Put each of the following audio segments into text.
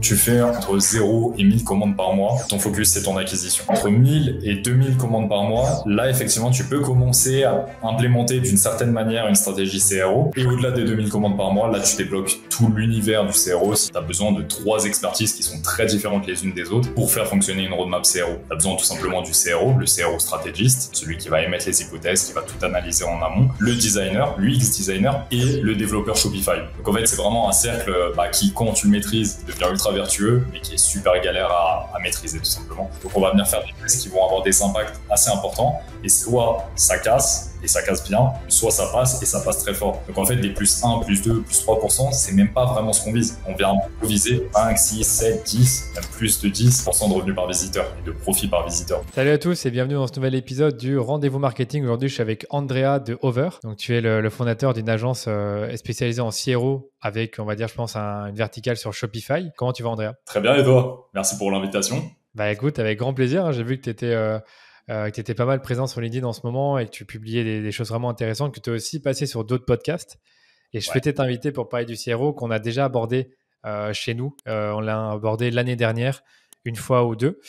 Tu fais entre 0 et 1000 commandes par mois. Ton focus, c'est ton acquisition. Entre 1000 et 2000 commandes par mois, là, effectivement, tu peux commencer à implémenter d'une certaine manière une stratégie CRO. Et au-delà des 2000 commandes par mois, là, tu débloques tout l'univers du CRO. Si tu as besoin de 3 expertises qui sont très différentes les unes des autres pour faire fonctionner une roadmap CRO. Tu as besoin tout simplement du CRO, le CRO stratégiste, celui qui va émettre les hypothèses, qui va tout analyser en amont, le designer, l'UX designer et le développeur Shopify. Donc en fait, c'est vraiment un cercle qui, quand tu le maîtrises, devient ultra vertueux, mais qui est super galère à maîtriser tout simplement. Donc on va venir faire des tests qui vont avoir des impacts assez importants, et soit ça casse, et ça casse bien, soit ça passe, et ça passe très fort. Donc en fait, les plus 1, plus 2, plus 3%, c'est même pas vraiment ce qu'on vise. On vient viser 5, 6, 7, 10, même plus de 10% de revenus par visiteur, et de profit par visiteur. Salut à tous et bienvenue dans ce nouvel épisode du Rendez-vous Marketing. Aujourd'hui, je suis avec Andrea de Over. Donc tu es le fondateur d'une agence spécialisée en CRO avec, on va dire, je pense, une verticale sur Shopify. Comment tu vas, Andrea? Très bien, et toi? Merci pour l'invitation. Bah écoute, avec grand plaisir. J'ai vu que tu étais pas mal présent sur LinkedIn en ce moment et que tu publiais des choses vraiment intéressantes, que tu es aussi passé sur d'autres podcasts. Et je souhaitais t'inviter pour parler du CRO qu'on a déjà abordé chez nous. On l'a abordé l'année dernière, une fois ou deux.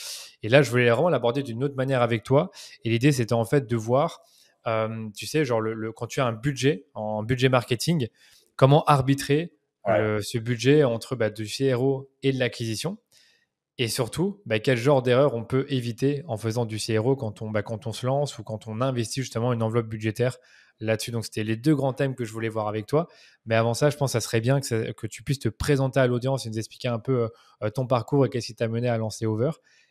Et là, je voulais vraiment l'aborder d'une autre manière avec toi. Et l'idée, c'était en fait de voir, tu sais, genre quand tu as un budget, en budget marketing, comment arbitrer ce budget entre du CRO et de l'acquisition. Et surtout, quel genre d'erreur on peut éviter en faisant du CRO quand on se lance ou quand on investit justement une enveloppe budgétaire là-dessus. Donc, c'était les deux grands thèmes que je voulais voir avec toi. Mais avant ça, je pense que ça serait bien que tu puisses te présenter à l'audience et nous expliquer un peu ton parcours et qu'est-ce qui t'a mené à lancer Over.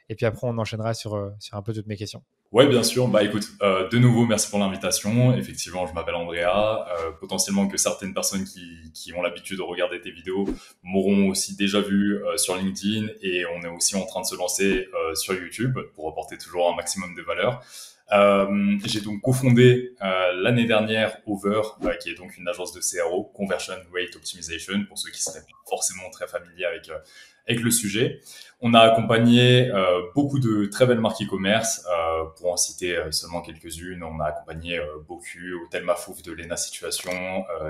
Et puis après, on enchaînera sur un peu toutes mes questions. Ouais, bien sûr. Écoute, de nouveau, merci pour l'invitation. Effectivement, je m'appelle Andrea. Potentiellement que certaines personnes qui ont l'habitude de regarder tes vidéos m'auront aussi déjà vu sur LinkedIn, et on est aussi en train de se lancer sur YouTube pour apporter toujours un maximum de valeur. J'ai donc cofondé l'année dernière Over, qui est donc une agence de CRO, Conversion Rate Optimization, pour ceux qui seraient pas forcément très familiers avec le sujet. On a accompagné beaucoup de très belles marques e-commerce. Pour en citer seulement quelques-unes, on a accompagné Boku, Hôtel Mafouf de Lena Situation,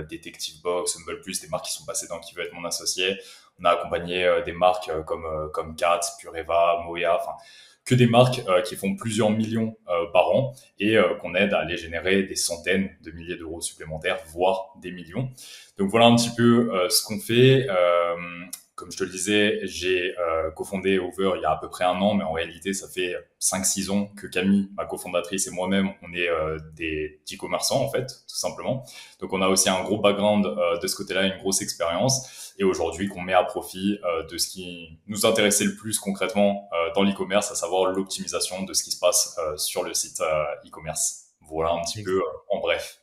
Detective Box, Humble Plus, des marques qui sont passées dans Qui veut être mon associé. On a accompagné des marques comme Kat, Pureva, Moya, enfin que des marques qui font plusieurs millions par an et qu'on aide à aller générer des centaines de milliers d'euros supplémentaires, voire des millions. Donc voilà un petit peu ce qu'on fait. Comme je te le disais, j'ai cofondé Over il y a à peu près 1 an, mais en réalité, ça fait 5-6 ans que Camille, ma cofondatrice, et moi-même, on est des petits commerçants, en fait, tout simplement. Donc, on a aussi un gros background de ce côté-là, une grosse expérience, et aujourd'hui, qu'on met à profit de ce qui nous intéressait le plus concrètement dans l'e-commerce, à savoir l'optimisation de ce qui se passe sur le site e-commerce. Voilà un petit peu en bref.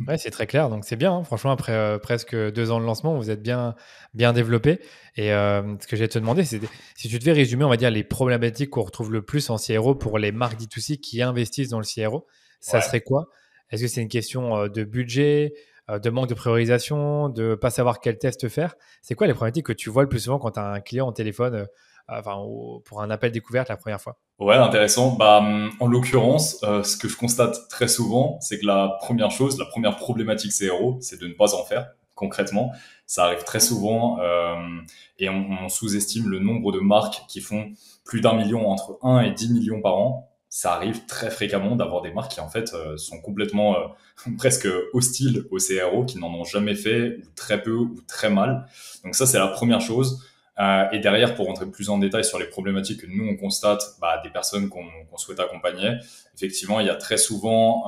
Ouais, c'est très clair. Donc, c'est bien. Hein. Franchement, après presque 2 ans de lancement, vous êtes bien développé. Et ce que j'ai te demander, c'est si tu devais résumer, on va dire, les problématiques qu'on retrouve le plus en CRO pour les marques D2C qui investissent dans le CRO, ça serait quoi? Est-ce que c'est une question de budget, de manque de priorisation, de ne pas savoir quel test faire? C'est quoi les problématiques que tu vois le plus souvent quand tu as un client au téléphone pour un appel découverte la première fois? Ouais, intéressant. En l'occurrence, ce que je constate très souvent, c'est que la première problématique CRO, c'est de ne pas en faire. Concrètement, ça arrive très souvent et on sous-estime le nombre de marques qui font plus d'1 million, entre 1 et 10 millions par an. Ça arrive très fréquemment d'avoir des marques qui en fait sont complètement presque hostiles au CRO, qui n'en ont jamais fait, ou très peu, ou très mal. Donc ça, c'est la première chose. Et derrière, pour rentrer plus en détail sur les problématiques que nous on constate, des personnes qu'on souhaite accompagner, effectivement, il y a très souvent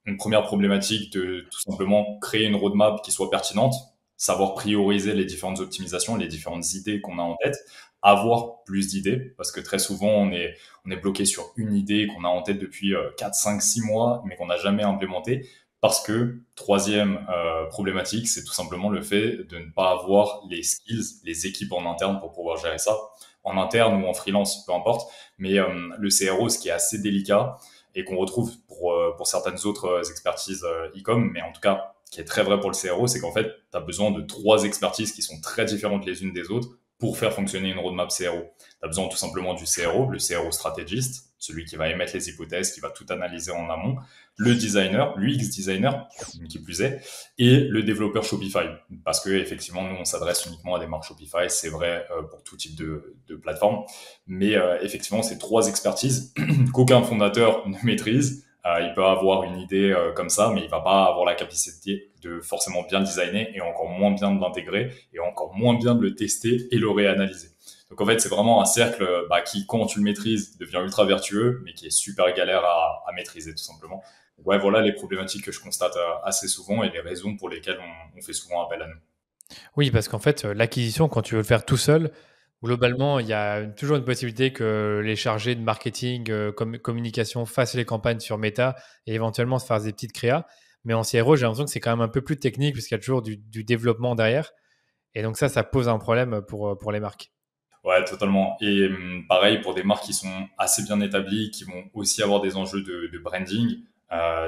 une première problématique de tout simplement créer une roadmap qui soit pertinente, savoir prioriser les différentes optimisations, les différentes idées qu'on a en tête, avoir plus d'idées, parce que très souvent on est bloqué sur une idée qu'on a en tête depuis 4, 5, 6 mois, mais qu'on n'a jamais implémentée. Parce que, troisième problématique, c'est tout simplement le fait de ne pas avoir les skills, les équipes en interne pour pouvoir gérer ça, en interne ou en freelance, peu importe. Mais le CRO, ce qui est assez délicat et qu'on retrouve pour certaines autres expertises e-com, mais en tout cas qui est très vrai pour le CRO, c'est qu'en fait, tu as besoin de 3 expertises qui sont très différentes les unes des autres pour faire fonctionner une roadmap CRO. Tu as besoin tout simplement du CRO, le CRO stratégiste, celui qui va émettre les hypothèses, qui va tout analyser en amont, le designer, l'UX designer, qui plus est, et le développeur Shopify. Parce que effectivement, nous, on s'adresse uniquement à des marques Shopify, c'est vrai pour tout type de plateforme. Mais effectivement, c'est 3 expertises qu'aucun fondateur ne maîtrise. Il peut avoir une idée comme ça, mais il va pas avoir la capacité de forcément bien le designer et encore moins bien de l'intégrer et encore moins bien de le tester et le réanalyser. Donc en fait, c'est vraiment un cercle qui, quand tu le maîtrises, devient ultra vertueux, mais qui est super galère à maîtriser tout simplement. Donc, ouais, voilà les problématiques que je constate assez souvent et les raisons pour lesquelles on fait souvent appel à nous. Oui, parce qu'en fait, l'acquisition, quand tu veux le faire tout seul, globalement, il y a toujours une possibilité que les chargés de marketing, communication fassent les campagnes sur Meta et éventuellement se fassent des petites créas. Mais en CRO, j'ai l'impression que c'est quand même un peu plus technique puisqu'il y a toujours du développement derrière. Et donc ça pose un problème pour les marques. Ouais, totalement. Et pareil, pour des marques qui sont assez bien établies, qui vont aussi avoir des enjeux de branding,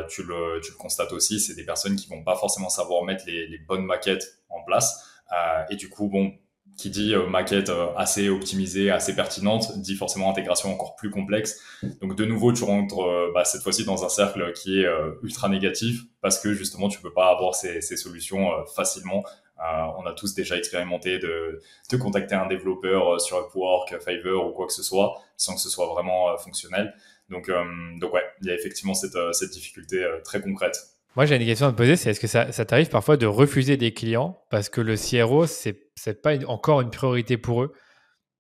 tu le constates aussi, c'est des personnes qui vont pas forcément savoir mettre les bonnes maquettes en place. Et du coup, bon, qui dit maquette assez optimisée, assez pertinente, dit forcément intégration encore plus complexe. Donc de nouveau, tu rentres cette fois-ci dans un cercle qui est ultra négatif parce que justement, tu peux pas avoir ces solutions facilement. On a tous déjà expérimenté de contacter un développeur sur Upwork, Fiverr ou quoi que ce soit, sans que ce soit vraiment fonctionnel. Donc ouais, il y a effectivement cette difficulté très concrète. Moi, j'ai une question à te poser, c'est est-ce que ça t'arrive parfois de refuser des clients parce que le CRO, c'est pas encore une priorité pour eux?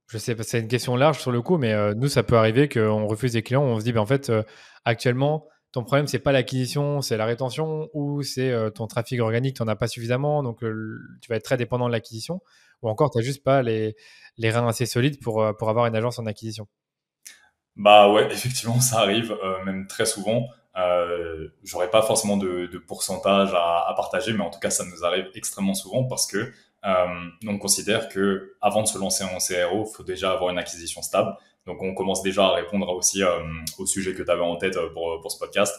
Je sais pas, c'est une question large sur le coup, mais nous, ça peut arriver qu'on refuse des clients, on se dit, ben, en fait, actuellement, ton problème, c'est pas l'acquisition, c'est la rétention ou c'est ton trafic organique, tu n'en as pas suffisamment, donc tu vas être très dépendant de l'acquisition, ou encore, tu n'as juste pas les reins assez solides pour avoir une agence en acquisition. Bah ouais, effectivement, ça arrive, même très souvent. J'aurais pas forcément de pourcentage à partager, mais en tout cas, ça nous arrive extrêmement souvent parce que on considère que avant de se lancer en CRO, il faut déjà avoir une acquisition stable. Donc, on commence déjà à répondre aussi au sujet que tu avais en tête pour ce podcast.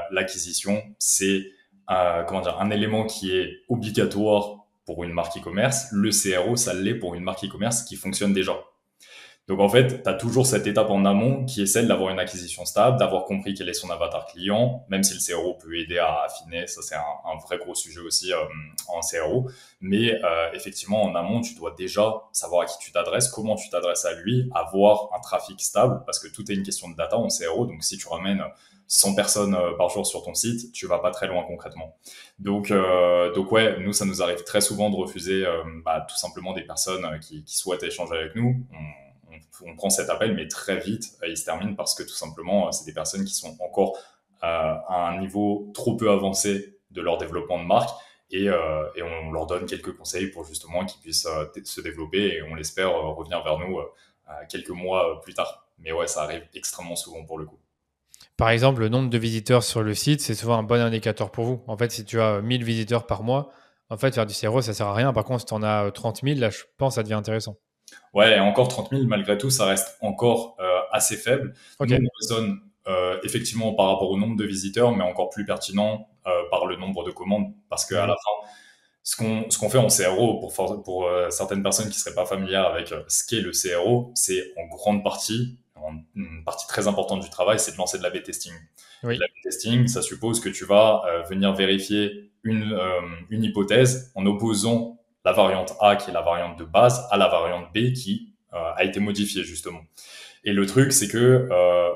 L'acquisition, c'est comment dire, un élément qui est obligatoire pour une marque e-commerce. Le CRO, ça l'est pour une marque e-commerce qui fonctionne déjà. Donc en fait, tu as toujours cette étape en amont qui est celle d'avoir une acquisition stable, d'avoir compris quel est son avatar client, même si le CRO peut aider à affiner, ça c'est un vrai gros sujet aussi en CRO. Mais effectivement, en amont, tu dois déjà savoir à qui tu t'adresses, comment tu t'adresses à lui, avoir un trafic stable, parce que tout est une question de data en CRO. Donc si tu ramènes 100 personnes par jour sur ton site, tu vas pas très loin concrètement. Donc ouais, nous, ça nous arrive très souvent de refuser tout simplement des personnes qui souhaitent échanger avec nous. On prend cet appel, mais très vite, il se termine parce que tout simplement, c'est des personnes qui sont encore à un niveau trop peu avancé de leur développement de marque et on leur donne quelques conseils pour justement qu'ils puissent se développer et on l'espère revenir vers nous quelques mois plus tard. Mais ouais, ça arrive extrêmement souvent pour le coup. Par exemple, le nombre de visiteurs sur le site, c'est souvent un bon indicateur pour vous. En fait, si tu as 1000 visiteurs par mois, en fait, faire du CRO, ça sert à rien. Par contre, si tu en as 30 000, là, je pense que ça devient intéressant. Ouais, et encore 30 000, malgré tout, ça reste encore assez faible. Ok, Nous, on raisonne effectivement par rapport au nombre de visiteurs, mais encore plus pertinent par le nombre de commandes. Parce qu'à la oui. fin, ce qu'on fait en CRO, pour certaines personnes qui seraient pas familières avec ce qu'est le CRO, c'est en grande partie, une partie très importante du travail, c'est de lancer de l'A/B testing. Et Oui. l'A/B testing, ça suppose que tu vas venir vérifier une hypothèse en opposant la variante A, qui est la variante de base, à la variante B, qui a été modifiée justement. Et le truc, c'est que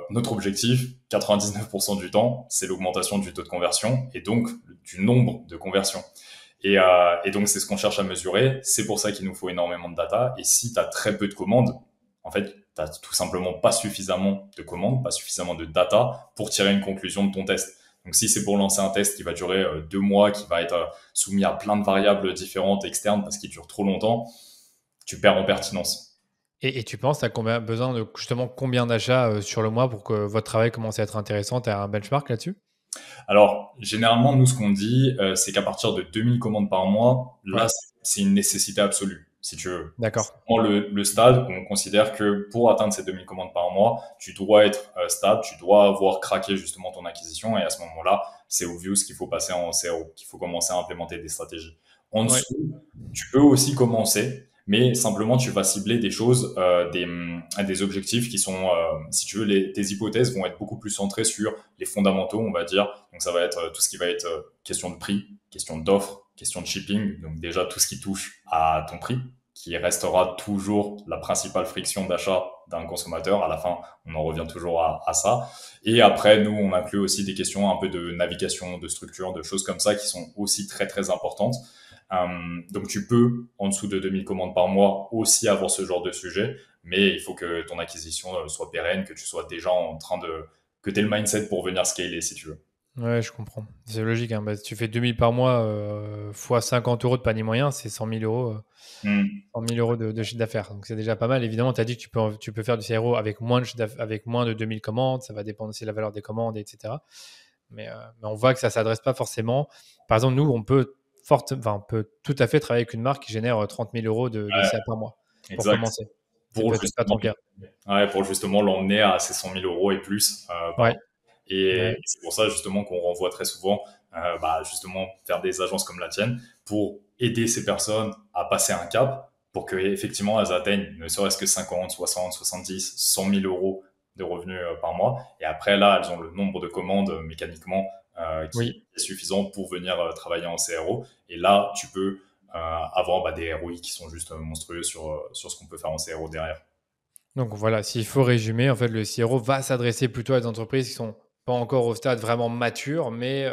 notre objectif, 99% du temps, c'est l'augmentation du taux de conversion et donc du nombre de conversions. Et donc, c'est ce qu'on cherche à mesurer. C'est pour ça qu'il nous faut énormément de data. Et si tu as très peu de commandes, en fait, tu n'as tout simplement pas suffisamment de commandes, pas suffisamment de data pour tirer une conclusion de ton test. Donc, si c'est pour lancer un test qui va durer 2 mois, qui va être soumis à plein de variables différentes externes parce qu'il dure trop longtemps, tu perds en pertinence. Et tu penses, tu as besoin de justement combien d'achats sur le mois pour que votre travail commence à être intéressant? Tu as un benchmark là-dessus? Alors, généralement, nous, ce qu'on dit, c'est qu'à partir de 2000 commandes par mois, là, Ouais, c'est une nécessité absolue, si tu veux. C'est d'accord. vraiment le stade où on considère que pour atteindre ces 2000 commandes par mois, tu dois être stable, tu dois avoir craqué justement ton acquisition et à ce moment-là, c'est obvious qu'il faut passer en CRO, qu'il faut commencer à implémenter des stratégies. En Ouais. dessous, tu peux aussi commencer, mais simplement tu vas cibler des choses, des objectifs qui sont, si tu veux, tes hypothèses vont être beaucoup plus centrées sur les fondamentaux, on va dire. Donc ça va être tout ce qui va être question de prix, question d'offre, question de shipping, donc déjà tout ce qui touche à ton prix, qui restera toujours la principale friction d'achat d'un consommateur. À la fin, on en revient toujours à ça. Et après, nous, on inclut aussi des questions un peu de navigation, de structure, de choses comme ça qui sont aussi très, très importantes. Donc, tu peux, en dessous de 2000 commandes par mois, aussi avoir ce genre de sujet, mais il faut que ton acquisition soit pérenne, que tu sois déjà en train que tu aies le mindset pour venir scaler, si tu veux. Ouais, je comprends. C'est logique, hein. Bah, si tu fais 2000 par mois fois 50 euros de panier moyen, c'est 100 000 euros, 100 000 euros de chiffre d'affaires. Donc, c'est déjà pas mal. Évidemment, tu as dit que tu peux faire du CRO avec moins avec moins de 2000 commandes. Ça va dépendre aussi de la valeur des commandes, etc. Mais on voit que ça ne s'adresse pas forcément. Par exemple, nous, on peut tout à fait travailler avec une marque qui génère 30 000 euros de CA par mois pour Exact. commencer. C'est peut-être pas ton cas. Pour justement l'emmener à ces 100 000 euros et plus par an. Ouais. Et c'est pour ça justement qu'on renvoie très souvent justement faire des agences comme la tienne pour aider ces personnes à passer un cap pour que effectivement elles atteignent ne serait-ce que 50, 60, 70, 100 000 euros de revenus par mois. Et après là, elles ont le nombre de commandes mécaniquement qui est suffisant pour venir travailler en CRO. Et là, tu peux avoir des ROI qui sont juste monstrueux sur ce qu'on peut faire en CRO derrière. Donc voilà, s'il faut résumer, en fait, le CRO va s'adresser plutôt à des entreprises qui sont pas encore au stade vraiment mature, mais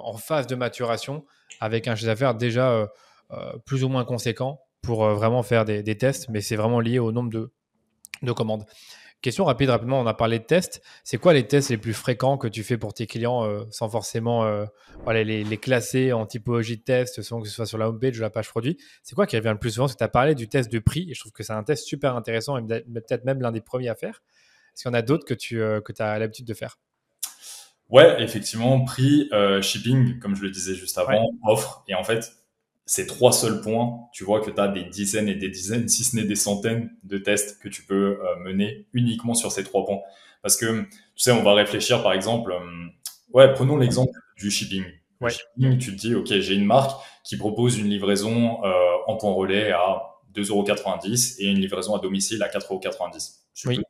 en phase de maturation, avec un chiffre d'affaires déjà plus ou moins conséquent pour vraiment faire des tests, mais c'est vraiment lié au nombre de commandes. Question rapidement, on a parlé de tests. C'est quoi les tests les plus fréquents que tu fais pour tes clients sans forcément les classer en typologie de test, selon que ce soit sur la homepage ou la page produit? C'est quoi qui revient le plus souvent? Parce que tu as parlé du test de prix et je trouve que c'est un test super intéressant et peut-être même l'un des premiers à faire. Est-ce qu'il y en a d'autres que tu as l'habitude de faire? Ouais, effectivement, prix, shipping, comme je le disais juste Ouais. avant, offre. Et en fait, ces trois seuls points, tu vois que tu as des dizaines et des dizaines, si ce n'est des centaines de tests que tu peux mener uniquement sur ces trois points. Parce que, tu sais, on va réfléchir, par exemple, prenons l'exemple du shipping. Le Ouais. shipping, tu te dis, OK, j'ai une marque qui propose une livraison en point relais à 2,90 € et une livraison à domicile à 4,90 €. Oui.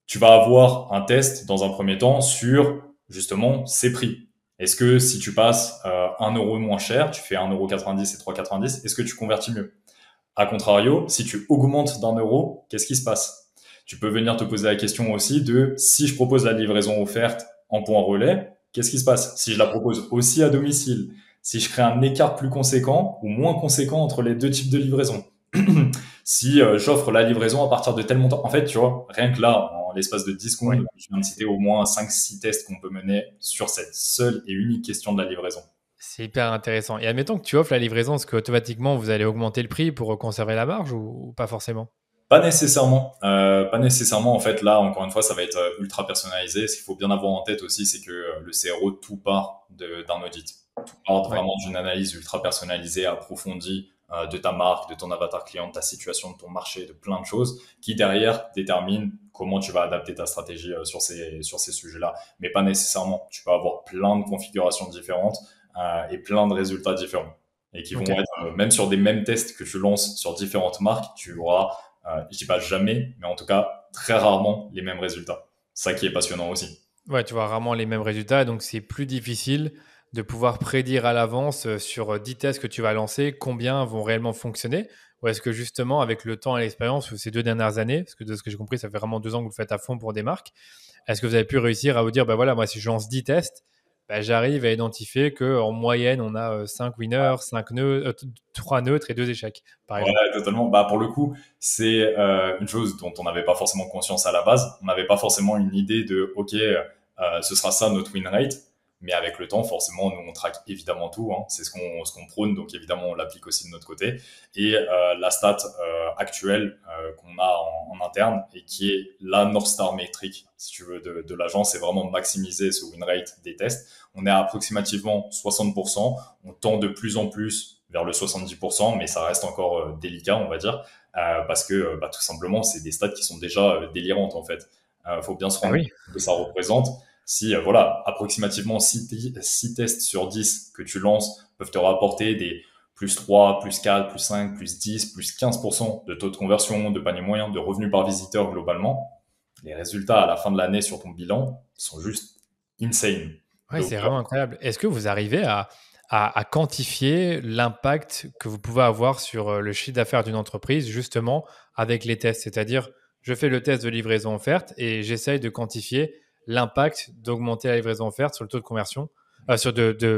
Tu vas avoir un test dans un premier temps sur justement ces prix. Est-ce que si tu passes 1 euro moins cher, tu fais 1,90 € et 3,90 €, est-ce que tu convertis mieux? A contrario, si tu augmentes d'un euro, qu'est-ce qui se passe? Tu peux venir te poser la question aussi de si je propose la livraison offerte en point relais, qu'est-ce qui se passe? Si je la propose aussi à domicile, si je crée un écart plus conséquent ou moins conséquent entre les deux types de livraison, si j'offre la livraison à partir de tel montant. En fait, tu vois, rien que là, en l'espace de 10 secondes, je viens de citer au moins 5-6 tests qu'on peut mener sur cette seule et unique question de la livraison. C'est hyper intéressant. Et admettons que tu offres la livraison, est-ce qu'automatiquement vous allez augmenter le prix pour conserver la marge ou pas forcément? Pas nécessairement. Pas nécessairement. En fait, là, encore une fois, ça va être ultra personnalisé. Ce qu'il faut bien avoir en tête aussi, c'est que le CRO, tout part d'un audit. Tout part vraiment d'une analyse ultra personnalisée, approfondie de ta marque, de ton avatar client, de ta situation, de ton marché, de plein de choses qui, derrière, déterminent comment tu vas adapter ta stratégie sur ces sujets-là. Mais pas nécessairement. Tu peux avoir plein de configurations différentes et plein de résultats différents. Et qui vont être, même sur des mêmes tests que tu lances sur différentes marques, tu auras je dis pas jamais, mais en tout cas très rarement les mêmes résultats. C'est ça qui est passionnant aussi. Ouais, tu vois rarement les mêmes résultats, donc c'est plus difficile de pouvoir prédire à l'avance sur 10 tests que tu vas lancer, combien vont réellement fonctionner. Ou est-ce que justement, avec le temps et l'expérience, ces 2 dernières années, parce que de ce que j'ai compris, ça fait vraiment 2 ans que vous le faites à fond pour des marques, est-ce que vous avez pu réussir à vous dire, voilà, moi si je lance 10 tests, j'arrive à identifier qu'en moyenne, on a 5 winners, 3 neutres et 2 échecs, par exemple. Totalement. Pour le coup, c'est une chose dont on n'avait pas forcément conscience à la base. On n'avait pas forcément une idée de, OK, ce sera ça notre win rate. Mais avec le temps, forcément, nous, on traque évidemment tout. Hein. C'est ce qu'on prône. Donc, évidemment, on l'applique aussi de notre côté. Et la stat actuelle qu'on a en interne et qui est la North Star métrique, si tu veux, de l'agence, c'est vraiment maximiser ce win rate des tests. On est à approximativement 60%. On tend de plus en plus vers le 70%, mais ça reste encore délicat, on va dire, parce que tout simplement, c'est des stats qui sont déjà délirantes, en fait. Faut bien se rendre compte que ça représente. Si, approximativement 6 tests sur 10 que tu lances peuvent te rapporter des plus 3, plus 4, plus 5, plus 10, plus 15% de taux de conversion, de panier moyen, de revenus par visiteur globalement, les résultats à la fin de l'année sur ton bilan sont juste insane. Ouais, Donc, c'est vraiment incroyable. Est-ce que vous arrivez à quantifier l'impact que vous pouvez avoir sur le chiffre d'affaires d'une entreprise, justement, avec les tests? C'est-à-dire, je fais le test de livraison offerte et j'essaye de quantifier l'impact d'augmenter la livraison offerte sur le taux de conversion,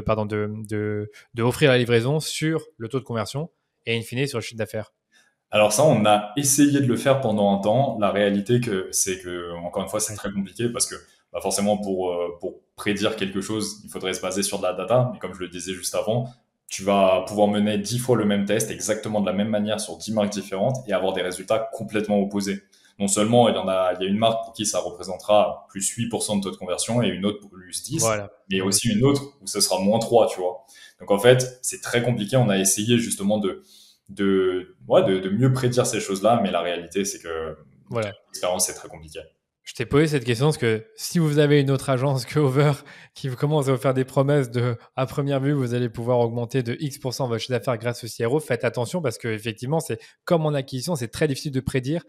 pardon, de offrir la livraison sur le taux de conversion et in fine sur le chiffre d'affaires. alors ça, on a essayé de le faire pendant un temps. La réalité, c'est que, encore une fois, c'est Ouais. très compliqué parce que bah forcément, pour prédire quelque chose, il faudrait se baser sur de la data. Mais comme je le disais juste avant, tu vas pouvoir mener 10 fois le même test exactement de la même manière sur 10 marques différentes et avoir des résultats complètement opposés. Non seulement il y a une marque pour qui ça représentera plus 8% de taux de conversion et une autre pour plus 10, Voilà. mais Ouais, aussi une autre où ce sera moins 3, tu vois. Donc en fait, c'est très compliqué. On a essayé justement de mieux prédire ces choses-là, mais la réalité, c'est que voilà. l'expérience, c'est très compliqué. Je t'ai posé cette question parce que si vous avez une autre agence que Over qui vous commence à vous faire des promesses de, à première vue, vous allez pouvoir augmenter de X% votre chiffre d'affaires grâce au CRO, faites attention parce que effectivement, c'est comme en acquisition, c'est très difficile de prédire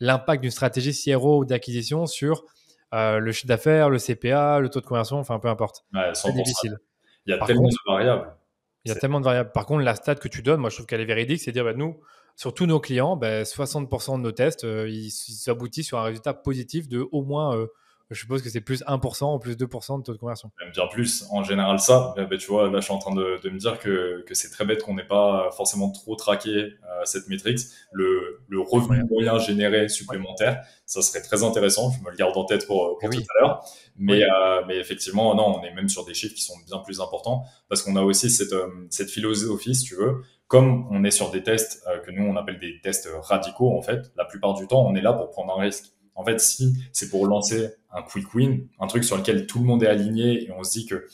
l'impact d'une stratégie CRO ou d'acquisition sur le chiffre d'affaires, le CPA, le taux de conversion, enfin peu importe. Ouais, Très 100%. difficile. Il y a Par tellement de contre, variables. il y a C'est tellement de variables. Par contre, la stat que tu donnes, moi, je trouve qu'elle est véridique. C'est dire, bah, nous, sur tous nos clients, bah, 60% de nos tests, ils aboutissent sur un résultat positif de au moins, je suppose que c'est plus 1% ou plus 2% de taux de conversion. même bien plus. En général, ça, tu vois, là, je suis en train de me dire que c'est très bête qu'on n'ait pas forcément trop traqué cette métrique. Le Panier revenu moyen. moyen généré Ouais. supplémentaire, ça serait très intéressant. Je me le garde en tête Et pour tout oui. à l'heure. Oui. Mais effectivement, non, on est même sur des chiffres qui sont bien plus importants parce qu'on a aussi cette philosophie, si tu veux. Comme on est sur des tests que nous, on appelle des tests radicaux, en fait, la plupart du temps, on est là pour prendre un risque. En fait, si c'est pour lancer un quick win, un truc sur lequel tout le monde est aligné et on se dit que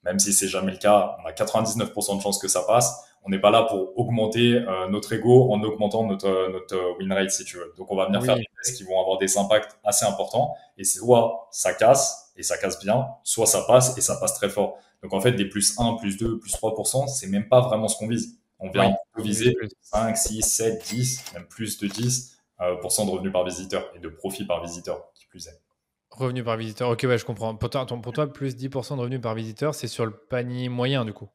même si c'est jamais le cas, on a 99% de chances que ça passe. On n'est pas là pour augmenter notre ego en augmentant notre win rate, si tu veux. Donc, on va venir faire Oui. des tests qui vont avoir des impacts assez importants. Et soit ça casse, et ça casse bien, soit ça passe, et ça passe très fort. Donc, en fait, des plus 1, plus 2, plus 3%, c'est même pas vraiment ce qu'on vise. On Oui. vient On vise viser plus. 5, 6, 7, 10, même plus de 10 pour cent de revenus par visiteur et de profit par visiteur, qui plus est. Revenu par visiteur. Ok, ouais, je comprends. Pour toi, attends, pour toi, plus 10% de revenus par visiteur, c'est sur le panier moyen, du coup.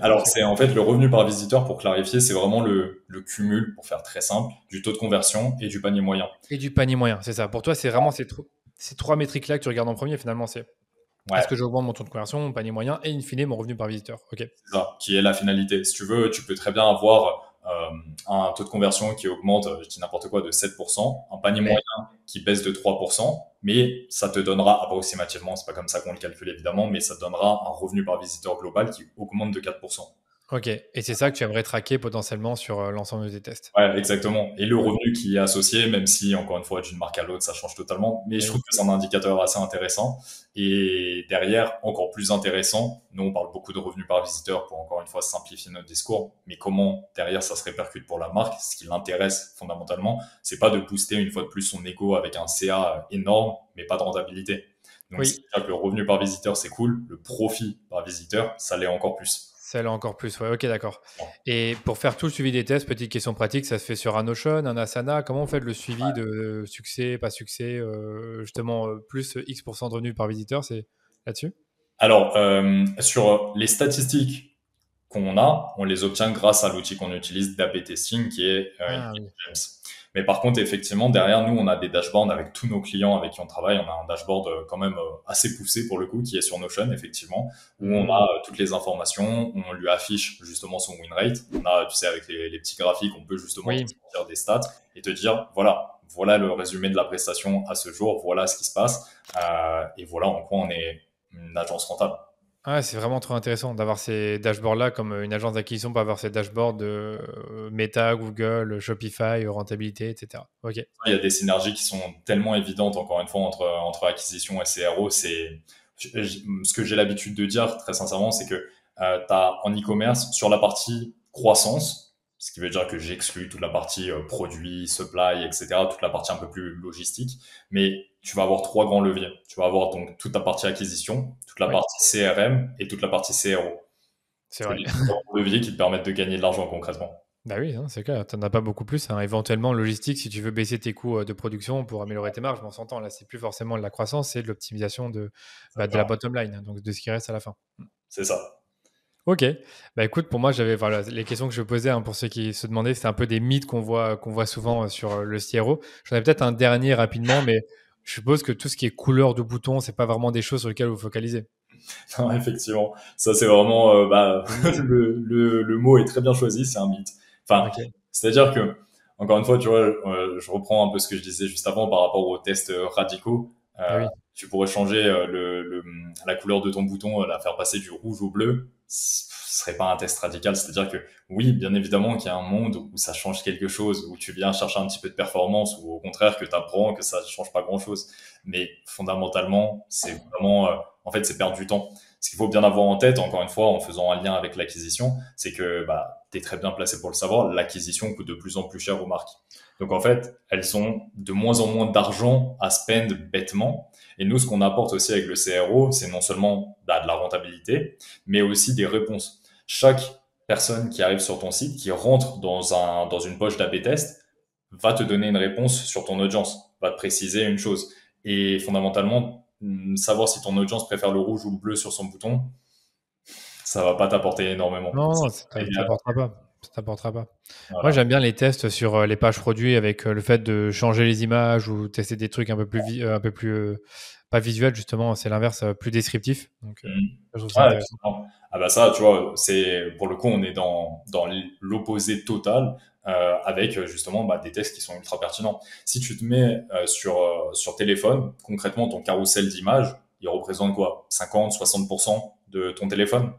Alors, C'est c'est en fait le revenu par visiteur, pour clarifier, c'est vraiment le cumul, pour faire très simple, du taux de conversion et du panier moyen. Et du panier moyen, c'est ça. Pour toi, c'est vraiment ces trois métriques-là que tu regardes en premier, finalement. C'est Ouais, est-ce que j'augmente mon taux de conversion, mon panier moyen et in fine mon revenu par visiteur. Ok. c'est ça, qui est la finalité. Si tu veux, tu peux très bien avoir un taux de conversion qui augmente, je dis n'importe quoi, de 7%, un panier Ouais. moyen qui baisse de 3%, mais ça te donnera approximativement, c'est pas comme ça qu'on le calcule évidemment, mais ça te donnera un revenu par visiteur global qui augmente de 4%. Ok. Et c'est ça que tu aimerais traquer potentiellement sur l'ensemble de tes tests. Ouais, exactement. Et le Ok. revenu qui est associé, même si, encore une fois, d'une marque à l'autre, ça change totalement. Mais je Oui. trouve que c'est un indicateur assez intéressant. Et derrière, encore plus intéressant, nous, on parle beaucoup de revenus par visiteur pour, encore une fois, simplifier notre discours. Mais comment, derrière, ça se répercute pour la marque? Ce qui l'intéresse fondamentalement, c'est pas de booster une fois de plus son ego avec un CA énorme, mais pas de rentabilité. Donc, Oui. c'est-à-dire que le revenu par visiteur, c'est cool. Le profit par visiteur, ça l'est encore plus. Ça l'est encore plus. Ouais. Ok, d'accord. Et pour faire tout le suivi des tests, petite question pratique, ça se fait sur un Notion, un Asana. Comment vous faites le suivi de succès, pas succès, justement, plus X% de revenus par visiteur, c'est là-dessus? Alors, sur les statistiques qu'on a, on les obtient grâce à l'outil qu'on utilise d'A/B testing qui est Ah oui. James. Mais par contre, effectivement, derrière nous, on a des dashboards avec tous nos clients avec qui on travaille. On a un dashboard quand même assez poussé pour le coup, qui est sur Notion, effectivement, où on a Hmm. toutes les informations, on lui affiche justement son win rate. On a, tu sais, avec les petits graphiques, on peut justement te Oui. sortir des stats et te dire, voilà le résumé de la prestation à ce jour, voilà ce qui se passe, et voilà en quoi on est une agence rentable. Ah, c'est vraiment trop intéressant d'avoir ces dashboards-là comme une agence d'acquisition peut avoir ces dashboards de Meta, Google, Shopify, rentabilité, etc. Ok. Il y a des synergies qui sont tellement évidentes, encore une fois, entre acquisition et CRO. Ce que j'ai l'habitude de dire, très sincèrement, c'est que tu as en e-commerce, sur la partie croissance, ce qui veut dire que j'exclus toute la partie produit, supply, etc., toute la partie un peu plus logistique, mais tu vas avoir trois grands leviers. Tu vas avoir donc toute la partie acquisition, toute la Oui. partie CRM et toute la partie CRO. C'est C'est vrai. des différents leviers qui te permettent de gagner de l'argent concrètement. Bah oui, hein, c'est clair, tu n'en as pas beaucoup plus, hein. Éventuellement, logistique, si tu veux baisser tes coûts de production pour améliorer tes marges, mais on s'entend, là, c'est plus forcément de la croissance, c'est de l'optimisation de la bottom line, hein, donc de ce qui reste à la fin. C'est ça. Ok, bah écoute, pour moi, j'avais voilà, les questions que je posais hein, pour ceux qui se demandaient, c'était un peu des mythes qu'on voit souvent sur le CRO. J'en ai peut-être un dernier rapidement, mais je suppose que tout ce qui est couleur de bouton, c'est pas vraiment des choses sur lesquelles vous focalisez. Non, effectivement, ça c'est vraiment Des mythes. le mot est très bien choisi, c'est un mythe. Enfin, Ok, c'est-à-dire que encore une fois, tu vois, je reprends un peu ce que je disais juste avant par rapport aux tests radicaux. ah Euh, oui, Tu pourrais changer la couleur de ton bouton, la faire passer du rouge au bleu. Ce serait pas un test radical, c'est-à-dire que oui, bien évidemment qu'il y a un monde où ça change quelque chose, où tu viens chercher un petit peu de performance, ou au contraire que tu apprends que ça change pas grand-chose. Mais fondamentalement, c'est vraiment en fait, c'est perdre du temps. Ce qu'il faut bien avoir en tête, encore une fois, en faisant un lien avec l'acquisition, c'est que bah, tu es très bien placé pour le savoir, l'acquisition coûte de plus en plus cher aux marques. Donc en fait, elles ont de moins en moins d'argent à spend bêtement. Et nous, ce qu'on apporte aussi avec le CRO, c'est non seulement bah, de la rentabilité, mais aussi des réponses. Chaque personne qui arrive sur ton site, qui rentre dans une poche d'AB test, va te donner une réponse sur ton audience, va te préciser une chose. Et fondamentalement, savoir si ton audience préfère le rouge ou le bleu sur son bouton, ça va pas t'apporter énormément. non, Ça non, va ça t'aider à- t'apportera pas. Ça t'apportera pas. Moi, Voilà. j'aime bien les tests sur les pages produits avec le fait de changer les images ou tester des trucs un peu plus pas visuels, justement, c'est l'inverse, plus descriptif. Donc, Mhm. je trouve ça Ouais, intéressant. totalement. Ah bah ça, tu vois, c'est pour le coup, on est dans l'opposé total avec justement bah, des tests qui sont ultra pertinents. Si tu te mets sur téléphone, concrètement, ton carrousel d'images, il représente quoi? 50-60% de ton téléphone.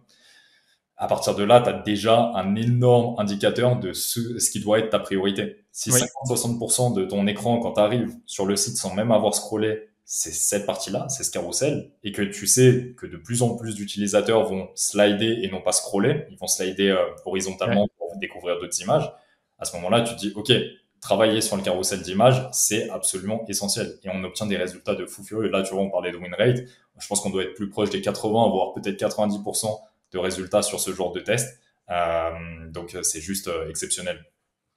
À partir de là, tu as déjà un énorme indicateur de ce qui doit être ta priorité. Si Oui, 50-60% de ton écran, quand tu arrives sur le site sans même avoir scrollé, c'est cette partie-là, c'est ce carrousel, et que tu sais que de plus en plus d'utilisateurs vont slider et non pas scroller, ils vont slider ouais. horizontalement pour découvrir d'autres images, à ce moment-là, tu te dis, OK, travailler sur le carrousel d'images, c'est absolument essentiel. Et on obtient des résultats de fou furieux. Là, tu vois, on parlait de win rate. Je pense qu'on doit être plus proche des 80, voire peut-être 90% de résultats sur ce genre de test. Donc c'est juste exceptionnel.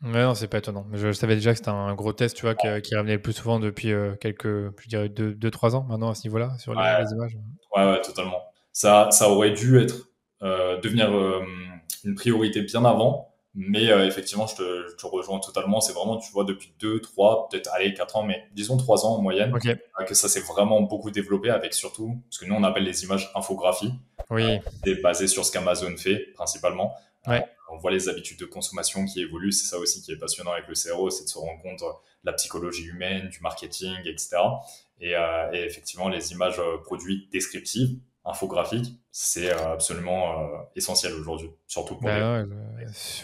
Ouais, non, c'est pas étonnant. Je savais déjà que c'était un gros test, tu vois, qui revenait le plus souvent depuis je dirais, 2-3 ans maintenant à ce niveau-là, sur Ouais, les images. ouais, totalement. Ça aurait dû être devenir une priorité bien avant, mais effectivement, je te rejoins totalement. C'est vraiment, tu vois, depuis 2, 3, peut-être, allez, 4 ans, mais disons 3 ans en moyenne, Ok, que ça s'est vraiment beaucoup développé avec surtout ce que nous on appelle les images infographies. oui, C'est basé sur ce qu'Amazon fait principalement. Euh, ouais. on voit les habitudes de consommation qui évoluent. C'est ça aussi qui est passionnant avec le CRO, c'est de se rendre compte de la psychologie humaine, du marketing, etc. Et effectivement, les images produits descriptives, infographiques, c'est absolument essentiel aujourd'hui, surtout pour des... Bah,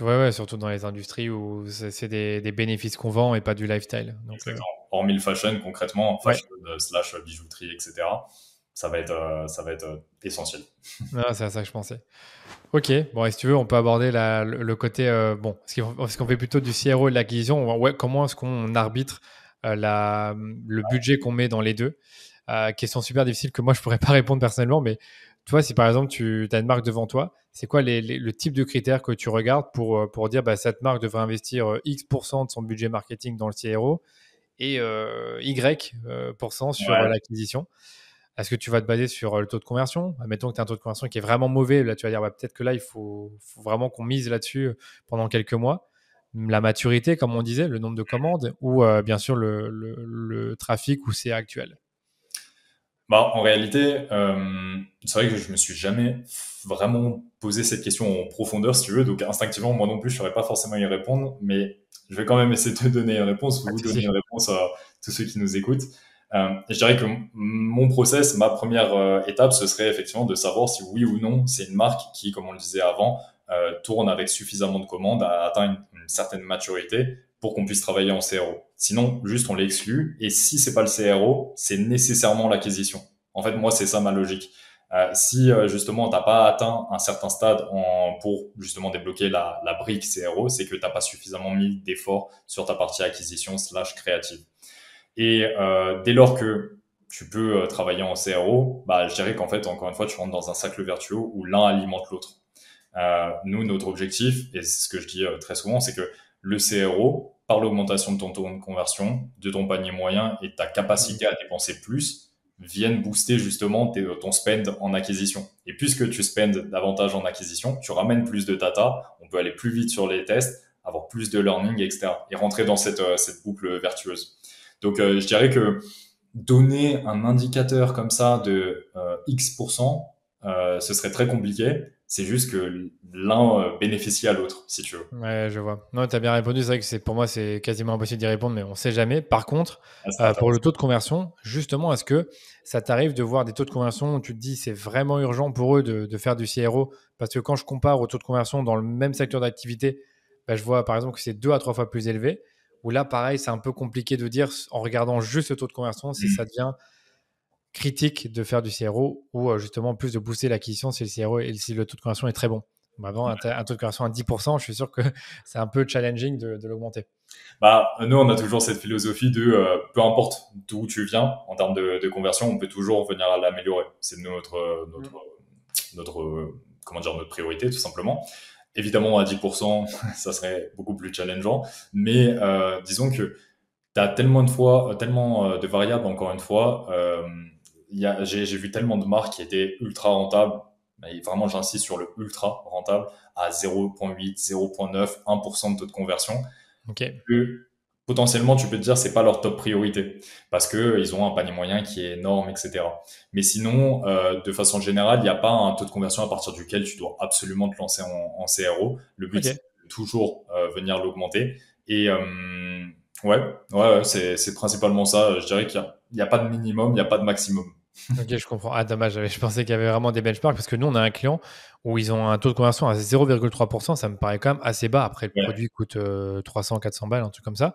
ouais, ouais, surtout dans les industries où c'est des bénéfices qu'on vend et pas du lifestyle. Donc, Exactement. Hormis le fashion, concrètement, ouais, fashion slash bijouterie, etc. Ça va être essentiel. ah, c'est à ça que je pensais. Ok, bon, et si tu veux, on peut aborder le côté, bon, parce qu'on fait plutôt du CRO et de l'acquisition, ouais, comment est-ce qu'on arbitre le budget qu'on met dans les deux? Question super difficile que moi, je pourrais pas répondre personnellement, mais toi, si par exemple, tu as une marque devant toi, c'est quoi le type de critères que tu regardes pour dire, bah, cette marque devrait investir X% de son budget marketing dans le CRO et Y% sur Ouais. l'acquisition? Est-ce que tu vas te baser sur le taux de conversion? Admettons que tu as un taux de conversion qui est vraiment mauvais. Là, tu vas dire, bah, peut-être que là, il faut vraiment qu'on mise là-dessus pendant quelques mois. La maturité, comme on disait, le nombre de commandes ou bien sûr le trafic où c'est actuel. Bah, en réalité, c'est vrai que je me suis jamais vraiment posé cette question en profondeur, si tu veux. Donc, instinctivement, moi non plus, je saurais pas forcément y répondre, mais je vais quand même essayer de te donner une réponse, Pas ou de vous donner souci. une réponse à tous ceux qui nous écoutent. Et je dirais que mon process, ma première étape, ce serait effectivement de savoir si oui ou non, c'est une marque qui, comme on le disait avant, tourne avec suffisamment de commandes, a atteint une certaine maturité pour qu'on puisse travailler en CRO. Sinon, juste on l'exclut. Et si c'est pas le CRO, c'est nécessairement l'acquisition. En fait, moi, c'est ça ma logique. Si justement t'as pas atteint un certain stade pour justement débloquer la brique CRO, c'est que t'as pas suffisamment mis d'efforts sur ta partie acquisition slash créative. Et dès lors que tu peux travailler en CRO, bah, je dirais qu'en fait, encore une fois, tu rentres dans un cercle vertueux où l'un alimente l'autre. Nous, notre objectif, et c'est ce que je dis très souvent, c'est que le CRO, par l'augmentation de ton taux de conversion, de ton panier moyen et de ta Mhm. capacité à dépenser plus, viennent booster justement ton spend en acquisition. Et puisque tu spends davantage en acquisition, tu ramènes plus de data, on peut aller plus vite sur les tests, avoir plus de learning, etc. Et rentrer dans cette boucle vertueuse. Donc, je dirais que donner un indicateur comme ça de X%, ce serait très compliqué. C'est juste que l'un bénéficie à l'autre, si tu veux. Ouais, je vois. Non, tu as bien répondu. C'est vrai que pour moi, c'est quasiment impossible d'y répondre, mais on ne sait jamais. Par contre, Ah, c'est pour le intéressant. taux de conversion, justement, est-ce que ça t'arrive de voir des taux de conversion où tu te dis c'est vraiment urgent pour eux de faire du CRO? Parce que quand je compare au taux de conversion dans le même secteur d'activité, bah, je vois par exemple que c'est 2 à 3 fois plus élevé. Ou là, pareil, c'est un peu compliqué de dire en regardant juste le taux de conversion si ça Mm. devient critique de faire du CRO ou justement plus de booster l'acquisition si le CRO et si le taux de conversion est très bon. Maintenant, un taux de conversion à 10%, je suis sûr que c'est un peu challenging de l'augmenter. Bah, nous, on a toujours cette philosophie de peu importe d'où tu viens en termes de conversion, on peut toujours venir à l'améliorer. C'est comment dire, notre priorité, tout simplement. Évidemment, à 10%, ça serait beaucoup plus challengeant. Mais disons que tu as tellement de fois, tellement de variables, encore une fois. J'ai vu tellement de marques qui étaient ultra rentables. Et vraiment, j'insiste sur le ultra rentable à 0,8, 0,9, 1% de taux de conversion Ok. que potentiellement tu peux te dire c'est pas leur top priorité parce que ils ont un panier moyen qui est énorme, etc. Mais sinon, de façon générale, il n'y a pas un taux de conversion à partir duquel tu dois absolument te lancer en CRO. Le but, Ok. c'est de toujours venir l'augmenter. Et ouais, ouais, c'est principalement ça. Je dirais qu'il y a pas de minimum, il n'y a pas de maximum. Ok, je comprends. Ah, dommage. Je pensais qu'il y avait vraiment des benchmarks parce que nous, on a un client où ils ont un taux de conversion à 0,3%. Ça me paraît quand même assez bas. Après, le Ouais, produit coûte 300, 400 balles, un truc comme ça.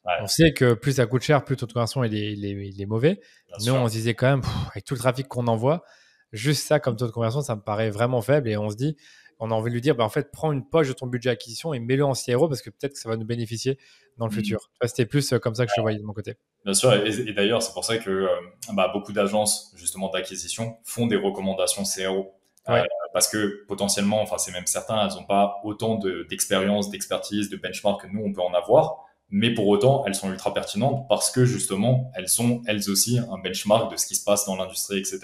On ouais, sait que plus ça coûte cher, plus le taux de conversion il est mauvais. bien Nous, sûr. on se disait quand même, avec tout le trafic qu'on envoie, juste ça comme taux de conversion, ça me paraît vraiment faible. Et on se dit, on a envie de lui dire, bah, en fait, prends une poche de ton budget acquisition et mets-le en CRO parce que peut-être que ça va nous bénéficier dans le Mm. futur. Tu vois, c'était plus comme ça que je le voyais de mon côté. Bien sûr, et d'ailleurs, c'est pour ça que bah, beaucoup d'agences justement d'acquisition font des recommandations CRO. Euh, Ouais. Parce que potentiellement, enfin c'est même certain, elles n'ont pas autant d'expérience, d'expertise, de benchmark que nous, on peut en avoir. Mais pour autant, elles sont ultra pertinentes parce que justement, elles ont elles aussi un benchmark de ce qui se passe dans l'industrie, etc.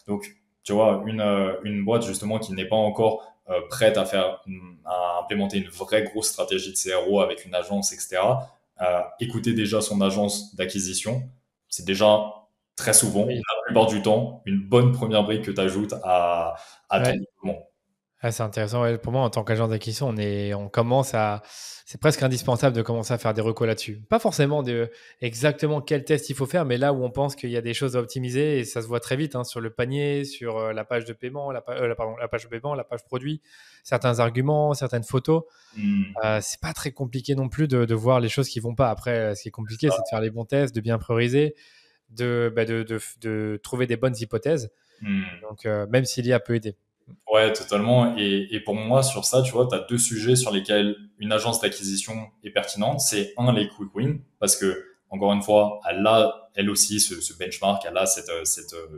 Donc, tu vois, une boîte justement qui n'est pas encore prête à implémenter une vraie grosse stratégie de CRO avec une agence, etc. Écouter déjà son agence d'acquisition, c'est déjà très souvent, Oui. la plupart du temps, une bonne première brique que tu ajoutes à ton Ouais. développement. Ah, c'est intéressant. Ouais. Pour moi, en tant qu'agent d'acquisition, on commence à, c'est presque indispensable de commencer à faire des recos là-dessus. Pas forcément exactement quel test il faut faire, mais là où on pense qu'il y a des choses à optimiser et ça se voit très vite hein, sur le panier, sur la page de paiement, pardon, la page de paiement, la page produit, certains arguments, certaines photos. Hmm, C'est pas très compliqué non plus de voir les choses qui vont pas. Après, ce qui est c'est compliqué, ça. c'est de faire les bons tests, de bien prioriser, de trouver des bonnes hypothèses. Hmm. Donc, même si l'IA peut aider. Ouais, totalement. Et pour moi, sur ça, tu vois, tu as deux sujets sur lesquels une agence d'acquisition est pertinente. C'est un, les quick wins, parce que, encore une fois, elle a, elle aussi, ce benchmark, elle a cette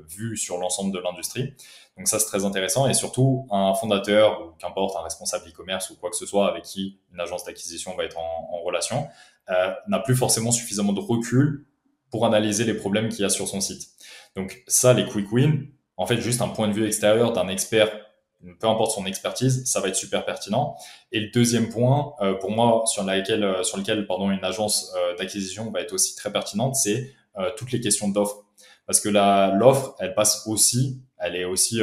vue sur l'ensemble de l'industrie. Donc ça, c'est très intéressant. Et surtout, un fondateur, ou qu'importe, un responsable e-commerce ou quoi que ce soit avec qui une agence d'acquisition va être en relation, n'a plus forcément suffisamment de recul pour analyser les problèmes qu'il y a sur son site. Donc ça, les quick wins, en fait, juste un point de vue extérieur d'un expert, peu importe son expertise, ça va être super pertinent. Et le deuxième point, pour moi, sur lequel pardon, une agence d'acquisition va être aussi très pertinente, c'est toutes les questions d'offres. Parce que l'offre, elle passe aussi, elle est aussi,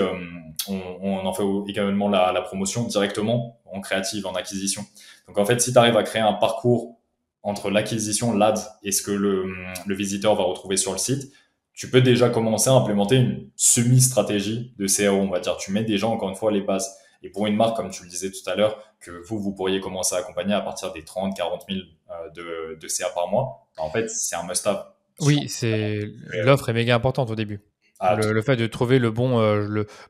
on en fait également la promotion directement en créative, en acquisition. Donc en fait, si tu arrives à créer un parcours entre l'acquisition, l'ad et ce que le visiteur va retrouver sur le site, tu peux déjà commencer à implémenter une semi-stratégie de CRO, on va dire. Tu mets déjà, encore une fois, les bases. Et pour une marque, comme tu le disais tout à l'heure, que vous pourriez commencer à accompagner à partir des 30, 40 000 de CA par mois, en fait, c'est un must-have. Oui, l'offre est méga importante au début. À tout. Le fait de trouver le bon,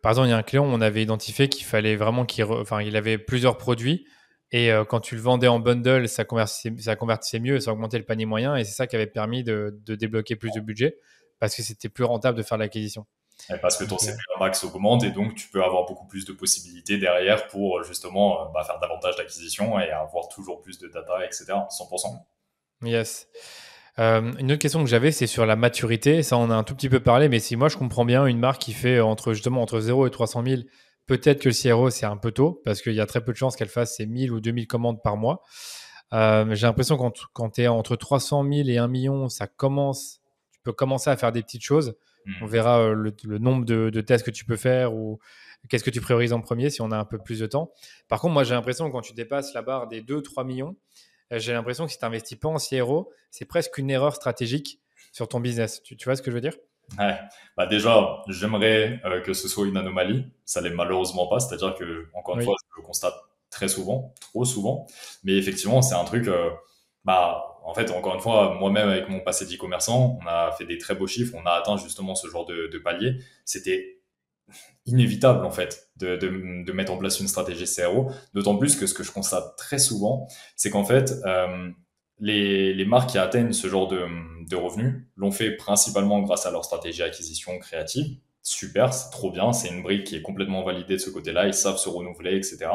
par exemple, il y a un client, on avait identifié qu'il fallait vraiment enfin, il avait plusieurs produits et quand tu le vendais en bundle, ça convertissait mieux, ça augmentait le panier moyen et c'est ça qui avait permis de débloquer plus de budget parce que c'était plus rentable de faire l'acquisition. Et parce que ton Ok. CPA max augmente et donc tu peux avoir beaucoup plus de possibilités derrière pour justement faire davantage d'acquisitions et avoir toujours plus de data, etc. 100%. Yes. Une autre question que j'avais, c'est sur la maturité. Ça, on a un tout petit peu parlé, mais si moi je comprends bien, une marque qui fait justement entre 0 et 300 000, peut-être que le CRO, c'est un peu tôt, parce qu'il y a très peu de chances qu'elle fasse ses 1000 ou 2000 commandes par mois. J'ai l'impression que quand tu es entre 300 000 et 1 million, tu peux commencer à faire des petites choses. On Hmm. verra le nombre de tests que tu peux faire ou qu'est-ce que tu priorises en premier si on a un peu plus de temps. Par contre, moi, j'ai l'impression que quand tu dépasses la barre des 2-3 millions, j'ai l'impression que si tu n'investis pas en CRO, c'est presque une erreur stratégique sur ton business. Tu vois ce que je veux dire? Ouais. Déjà, j'aimerais que ce soit une anomalie. Ça l'est malheureusement pas. C'est-à-dire que, encore une fois, Oui, je le constate très souvent, trop souvent. Mais effectivement, c'est un truc. En fait, encore une fois, moi-même avec mon passé d'e-commerçant, on a fait des très beaux chiffres. On a atteint justement ce genre de palier. C'était inévitable en fait de mettre en place une stratégie CRO, d'autant plus que ce que je constate très souvent, c'est qu'en fait, les marques qui atteignent ce genre de revenus l'ont fait principalement grâce à leur stratégie acquisition créative. Super, c'est trop bien, c'est une brique qui est complètement validée de ce côté-là, ils savent se renouveler, etc.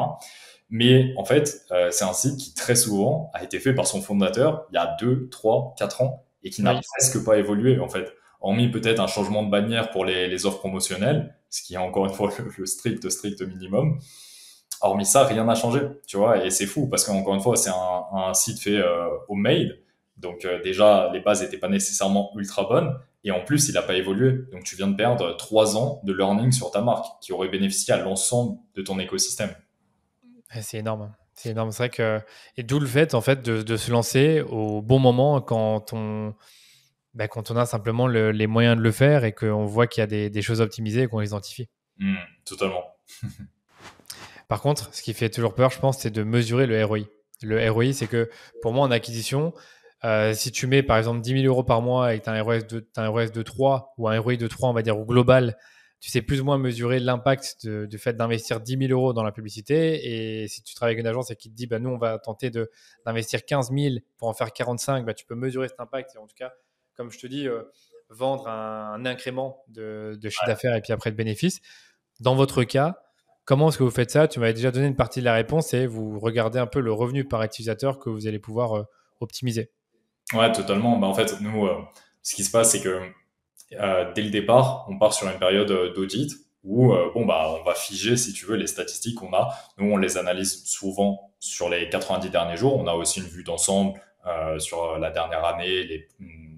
Mais en fait, c'est un site qui très souvent a été fait par son fondateur il y a 2, 3, 4 ans et qui n'a oui, presque pas évolué en fait. Hormis peut-être un changement de bannière pour les offres promotionnelles, ce qui est encore une fois le strict minimum. Hormis ça, rien n'a changé, tu vois, et c'est fou parce qu'encore une fois, c'est un site fait au mail, donc déjà les bases n'étaient pas nécessairement ultra bonnes, et en plus il n'a pas évolué, donc tu viens de perdre 3 ans de learning sur ta marque qui aurait bénéficié à l'ensemble de ton écosystème. c'est énorme. C'est énorme. C'est vrai que. Et d'où le fait, en fait, de se lancer au bon moment quand on a simplement les moyens de le faire et qu'on voit qu'il y a des choses optimisées et qu'on les identifie. Totalement. Par contre, ce qui fait toujours peur, je pense, c'est de mesurer le ROI. Le ROI, c'est que pour moi, en acquisition, si tu mets par exemple 10 000 euros par mois et que tu as un ROS de 3 ou un ROI de 3, on va dire, au global, tu sais plus ou moins mesurer l'impact du fait d'investir 10 000 euros dans la publicité. Et si tu travailles avec une agence et qui te dit, bah, nous, on va tenter d'investir 15 000 pour en faire 45, bah, tu peux mesurer cet impact. Et en tout cas, comme je te dis, vendre un incrément de chiffre d'affaires et puis après de bénéfices. Dans votre cas, comment est-ce que vous faites ça? Tu m'avais déjà donné une partie de la réponse et vous regardez un peu le revenu par utilisateur que vous allez pouvoir optimiser. Ouais, totalement. En fait, nous, ce qui se passe, c'est que dès le départ, on part sur une période d'audit où on va figer, si tu veux, les statistiques qu'on a. Nous, on les analyse souvent sur les 90 derniers jours. On a aussi une vue d'ensemble sur la dernière année,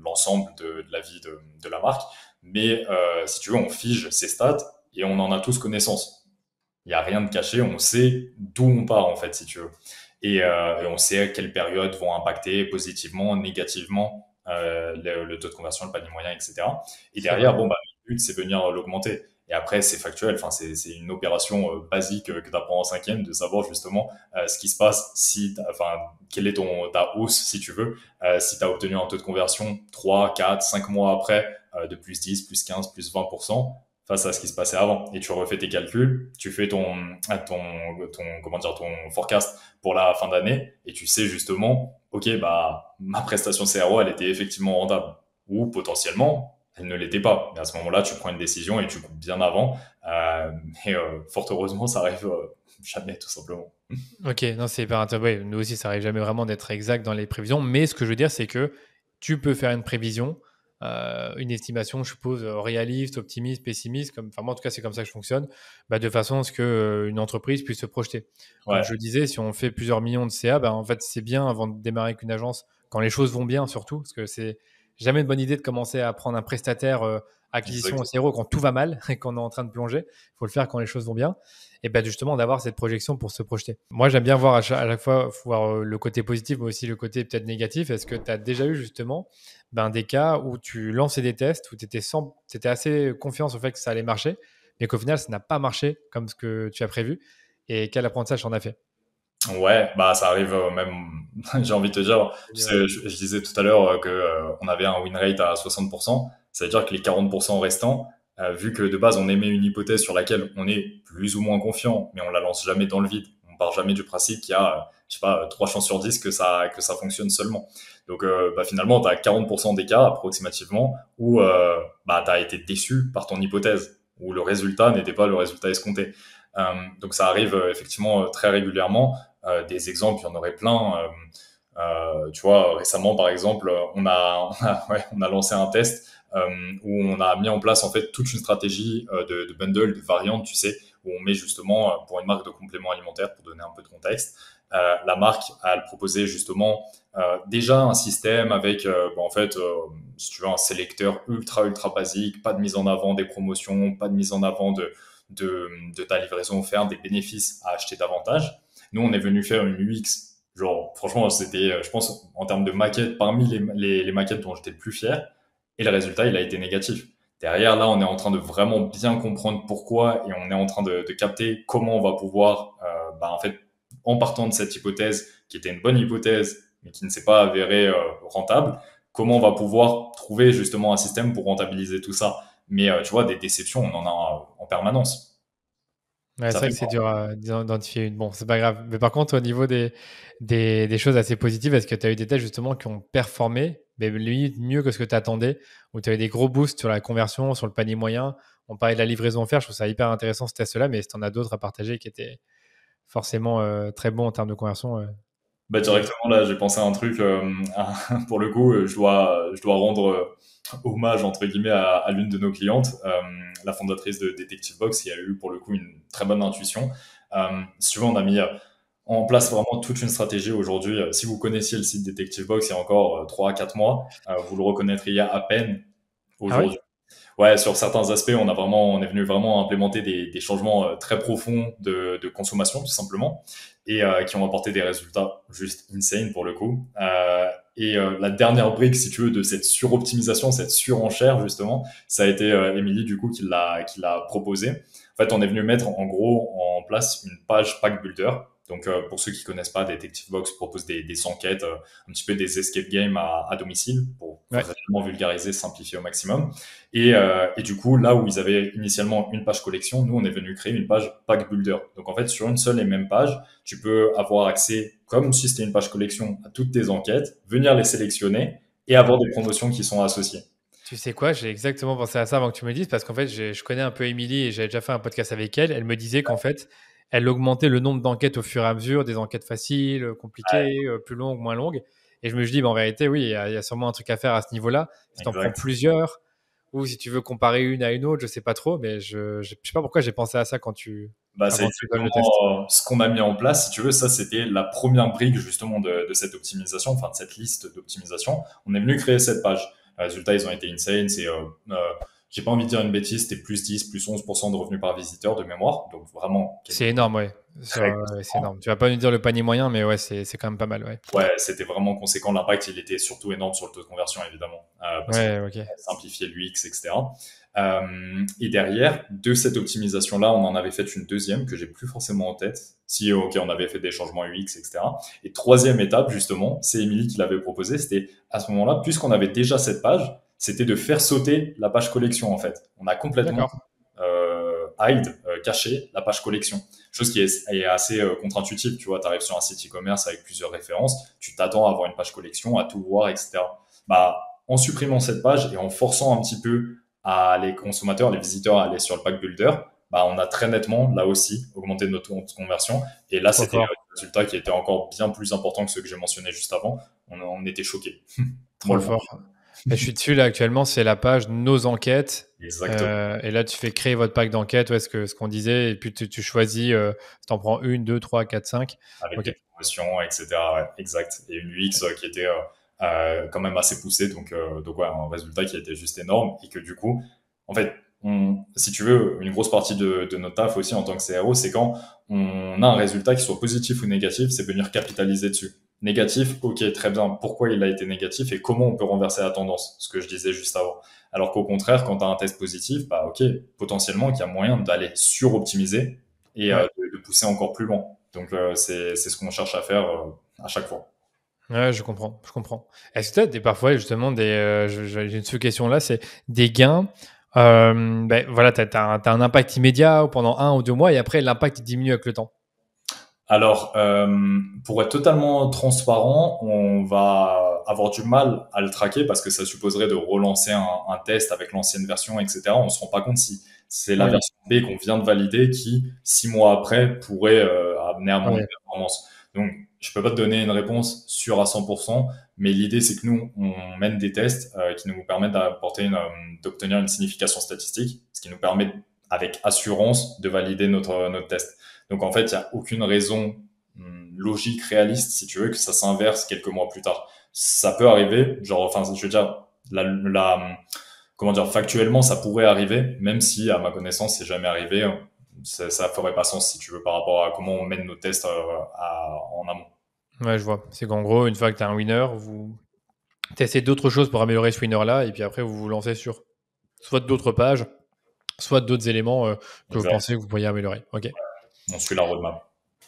l'ensemble de la vie de la marque. Mais si tu veux, on fige ces stats et on en a tous connaissance. Il n'y a rien de caché, on sait d'où on part en fait, si tu veux. Et on sait à quelles périodes vont impacter positivement, négativement le taux de conversion, le panier moyen, etc. Et C'est vrai. derrière, le but, c'est venir l'augmenter. Et après, c'est factuel, enfin, c'est une opération basique que tu apprends en cinquième, de savoir justement ce qui se passe, quelle est ta hausse, si tu veux, si tu as obtenu un taux de conversion 3, 4, 5 mois après de plus 10, plus 15, plus 20%, face à ce qui se passait avant. Et tu refais tes calculs, tu fais ton forecast pour la fin d'année, et tu sais justement, ok, ma prestation CRO, elle était effectivement rentable, ou potentiellement, elle ne l'était pas. Et à ce moment-là, tu prends une décision et tu coupes bien avant. Mais fort heureusement, ça arrive jamais, tout simplement. Ok, non, c'est hyper intéressant. Ouais, nous aussi, ça arrive jamais vraiment d'être exact dans les prévisions. Mais ce que je veux dire, c'est que tu peux faire une prévision, une estimation, je suppose, réaliste, optimiste, pessimiste. Enfin, moi, en tout cas, c'est comme ça que je fonctionne, bah, de façon à ce qu'une entreprise puisse se projeter. Comme Ouais, je le disais, si on fait plusieurs millions de CA, bah, en fait, c'est bien avant de démarrer avec une agence, quand les choses vont bien, surtout, parce que c'est jamais une bonne idée de commencer à prendre un prestataire acquisition au exact. CRO quand tout va mal et qu'on est en train de plonger. Il faut le faire quand les choses vont bien et ben justement d'avoir cette projection pour se projeter. Moi, j'aime bien voir à chaque fois voir le côté positif, mais aussi le côté peut-être négatif. Est-ce que tu as déjà eu justement des cas où tu lançais des tests, où tu étais assez confiant sur le fait que ça allait marcher, mais qu'au final, ça n'a pas marché comme ce que tu as prévu, et quel apprentissage t'en as fait? Ouais, ça arrive même, j'ai envie de te dire, tu sais, je disais tout à l'heure que on avait un win rate à 60%, ça veut dire que les 40% restants, vu que de base on émet une hypothèse sur laquelle on est plus ou moins confiant, mais on la lance jamais dans le vide, on part jamais du principe qu'il y a, je sais pas, 3 chances sur 10 que ça fonctionne seulement. Donc finalement, tu as 40% des cas approximativement où tu as été déçu par ton hypothèse. où le résultat n'était pas le résultat escompté. Donc ça arrive effectivement très régulièrement. Des exemples, il y en aurait plein. Tu vois, récemment, par exemple, on a lancé un test où on a mis en place en fait toute une stratégie de bundle, de variantes, tu sais, où on met justement pour une marque de compléments alimentaires, pour donner un peu de contexte, la marque elle proposait justement déjà un système avec, en fait, si tu veux, un sélecteur ultra basique, pas de mise en avant des promotions, pas de mise en avant de ta livraison offerte, des bénéfices à acheter davantage. Nous, on est venu faire une UX. Genre, franchement, c'était, je pense, en termes de maquettes, parmi les maquettes dont j'étais le plus fier. Et le résultat, il a été négatif. Derrière, là, on est en train de vraiment bien comprendre pourquoi et on est en train de capter comment on va pouvoir, en fait, en partant de cette hypothèse, qui était une bonne hypothèse, mais qui ne s'est pas avérée rentable, comment on va pouvoir trouver justement un système pour rentabiliser tout ça. Mais tu vois, des déceptions, on en a en permanence. Ouais, c'est Ça vrai fait que c'est dur à d'identifier une. Bon, c'est pas grave. Mais par contre, au niveau des choses assez positives, est-ce que tu as eu des tests justement qui ont performé, mais limite mieux que ce que tu attendais, où tu as eu des gros boosts sur la conversion, sur le panier moyen? On parlait de la livraison offerte, je trouve ça hyper intéressant ce test-là, mais si tu en as d'autres à partager qui étaient forcément très bons en termes de conversion, Bah vas-y. directement là, j'ai pensé à un truc. Pour le coup, je dois rendre hommage entre guillemets à l'une de nos clientes, la fondatrice de Detective Box, qui a eu pour le coup une très bonne intuition. Si tu veux, on a mis en place vraiment toute une stratégie aujourd'hui. Si vous connaissiez le site Detective Box il y a encore 3 à 4 mois, vous le reconnaîtriez à peine Ah ouais? aujourd'hui. Ouais, sur certains aspects, on est venu vraiment implémenter des changements très profonds de consommation, tout simplement, et qui ont apporté des résultats juste insane pour le coup. La dernière brique, si tu veux, de cette suroptimisation, cette surenchère, justement, ça a été Émilie, du coup, qui l'a proposé. En fait, on est venu mettre en gros en place une page Pack Builder. Donc, pour ceux qui connaissent pas, Detective Box propose des enquêtes, un petit peu des escape games à domicile pour Ouais. vraiment vulgariser, simplifier au maximum. Et du coup, là où ils avaient initialement une page collection, nous, on est venu créer une page Pack Builder. Donc, en fait, sur une seule et même page, tu peux avoir accès, comme si c'était une page collection, à toutes tes enquêtes, venir les sélectionner et avoir des promotions qui sont associées. Tu sais quoi, j'ai exactement pensé à ça avant que tu me le dises, parce qu'en fait, je connais un peu Émilie et j'avais déjà fait un podcast avec elle. Elle me disait qu'en fait, elle augmentait le nombre d'enquêtes au fur et à mesure, des enquêtes faciles, compliquées, plus longues, moins longues. Et je me dis, bah, en vérité, oui, il y a sûrement un truc à faire à ce niveau-là. Si tu en prends Exact. plusieurs, ou si tu veux comparer une à une autre, je sais pas trop, mais je sais pas pourquoi j'ai pensé à ça Bah, c'est avant que tu donnes le test. exactement ce qu'on a mis en place. Si tu veux, ça, c'était la première brique justement de cette optimisation, enfin de cette liste d'optimisation. On est venu créer cette page. Les résultats, ils ont été insane. J'ai pas envie de dire une bêtise, c'était plus 10, plus 11% de revenus par visiteur de mémoire. Donc vraiment, C'est énorme, ouais. très Ouais, c'est conséquent. énorme. Tu vas pas nous dire le panier moyen, mais ouais, c'est quand même pas mal, ouais. Ouais, c'était vraiment conséquent. L'impact, il était surtout énorme sur le taux de conversion, évidemment, parce qu'on Ouais, ok. simplifiait l'UX, etc. Et derrière, de cette optimisation-là, on en avait fait une deuxième que j'ai plus forcément en tête. Si, ok, on avait fait des changements UX, etc. Et troisième étape, justement, c'est Émilie qui l'avait proposé. C'était à ce moment-là, puisqu'on avait déjà cette page, c'était de faire sauter la page collection, en fait. On a complètement D'accord. hide, caché la page collection. Chose qui est assez contre-intuitive. Tu vois, tu arrives sur un site e-commerce avec plusieurs références, tu t'attends à avoir une page collection, à tout voir, etc. Bah, en supprimant cette page et en forçant un petit peu à les consommateurs, les visiteurs à aller sur le pack builder, bah, on a très nettement, là aussi, augmenté notre taux de conversion. Et là, Trop c'était fort. un résultat qui était encore bien plus important que ceux que j'ai mentionnés juste avant. On était choqués. Moi, Trop le fort. Et je suis dessus là actuellement, c'est la page Nos enquêtes. exactement. Et là, tu fais créer votre pack d'enquête, ouais, ce qu'on disait, et puis tu choisis, si tu en prends une, deux, trois, quatre, cinq. Avec Ok. des promotions, etc. Ouais, exact. Et une UX qui était quand même assez poussée. Donc ouais, un résultat qui était juste énorme et que du coup, en fait, si tu veux, une grosse partie de notre taf aussi en tant que CRO, c'est quand on a un résultat qui soit positif ou négatif, c'est venir capitaliser dessus. Négatif, ok, très bien. Pourquoi il a été négatif et comment on peut renverser la tendance, ce que je disais juste avant. Alors qu'au contraire, quand tu as un test positif, bah ok, potentiellement qu'il y a moyen d'aller suroptimiser et Ouais. de pousser encore plus loin. Donc c'est ce qu'on cherche à faire à chaque fois. Ouais, je comprends, je comprends. Est-ce que tu as parfois justement j'ai une sous-question là, c'est des gains. Ben, voilà, tu as un impact immédiat pendant 1 ou 2 mois et après l'impact il diminue avec le temps. Alors, pour être totalement transparent, on va avoir du mal à le traquer parce que ça supposerait de relancer un test avec l'ancienne version, etc. On se rend pas compte si C'est la version B qu'on vient de valider qui, 6 mois après, pourrait amener à moins de performance. Donc, je peux pas te donner une réponse sûre à 100%, mais l'idée, c'est que nous, on mène des tests qui nous permettent d'obtenir une signification statistique, ce qui nous permet, avec assurance, de valider notre test. Donc, en fait, il n'y a aucune raison logique, réaliste, si tu veux, que ça s'inverse quelques mois plus tard. Ça peut arriver, genre, enfin, je veux dire, comment dire, factuellement, ça pourrait arriver, même si, à ma connaissance, c'est jamais arrivé. Ça ferait pas sens, si tu veux, par rapport à comment on mène nos tests en amont. Ouais, je vois. C'est qu'en gros, une fois que tu as un winner, vous testez d'autres choses pour améliorer ce winner-là, et puis après, vous vous lancez sur soit d'autres pages, soit d'autres éléments que vous Exact. pensez que vous pourriez améliorer. Ok. On suit la roadmap.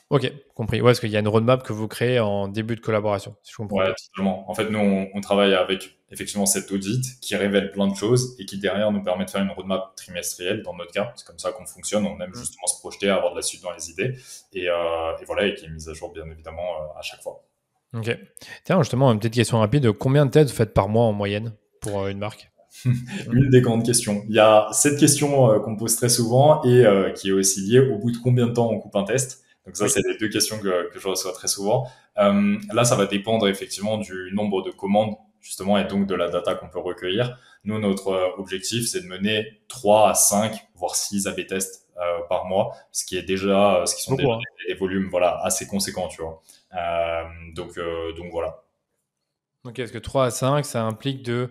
Ok, compris. Ouais, parce qu'il y a une roadmap que vous créez en début de collaboration, si je comprends Ouais, bien. totalement. En fait, nous, on travaille avec effectivement cet audit qui révèle plein de choses et qui derrière nous permet de faire une roadmap trimestrielle dans notre cas. C'est comme ça qu'on fonctionne. On aime justement se projeter, avoir de la suite dans les idées et voilà, et qui est mise à jour bien évidemment à chaque fois. Ok. Tiens, justement, une petite question rapide. Combien de tests vous faites par mois en moyenne pour une marque? Une des grandes questions. Il y a cette question qu'on pose très souvent et qui est aussi liée au bout de combien de temps on coupe un test. Donc ça, Oui. c'est les deux questions que je reçois très souvent. Là, ça va dépendre effectivement du nombre de commandes justement et donc de la data qu'on peut recueillir. Nous, notre objectif, c'est de mener 3 à 5, voire 6 A/B tests par mois, ce qui sont déjà Beaucoup, hein. des volumes voilà assez conséquents, tu vois. Donc voilà. Ok, est-ce que 3 à 5, ça implique de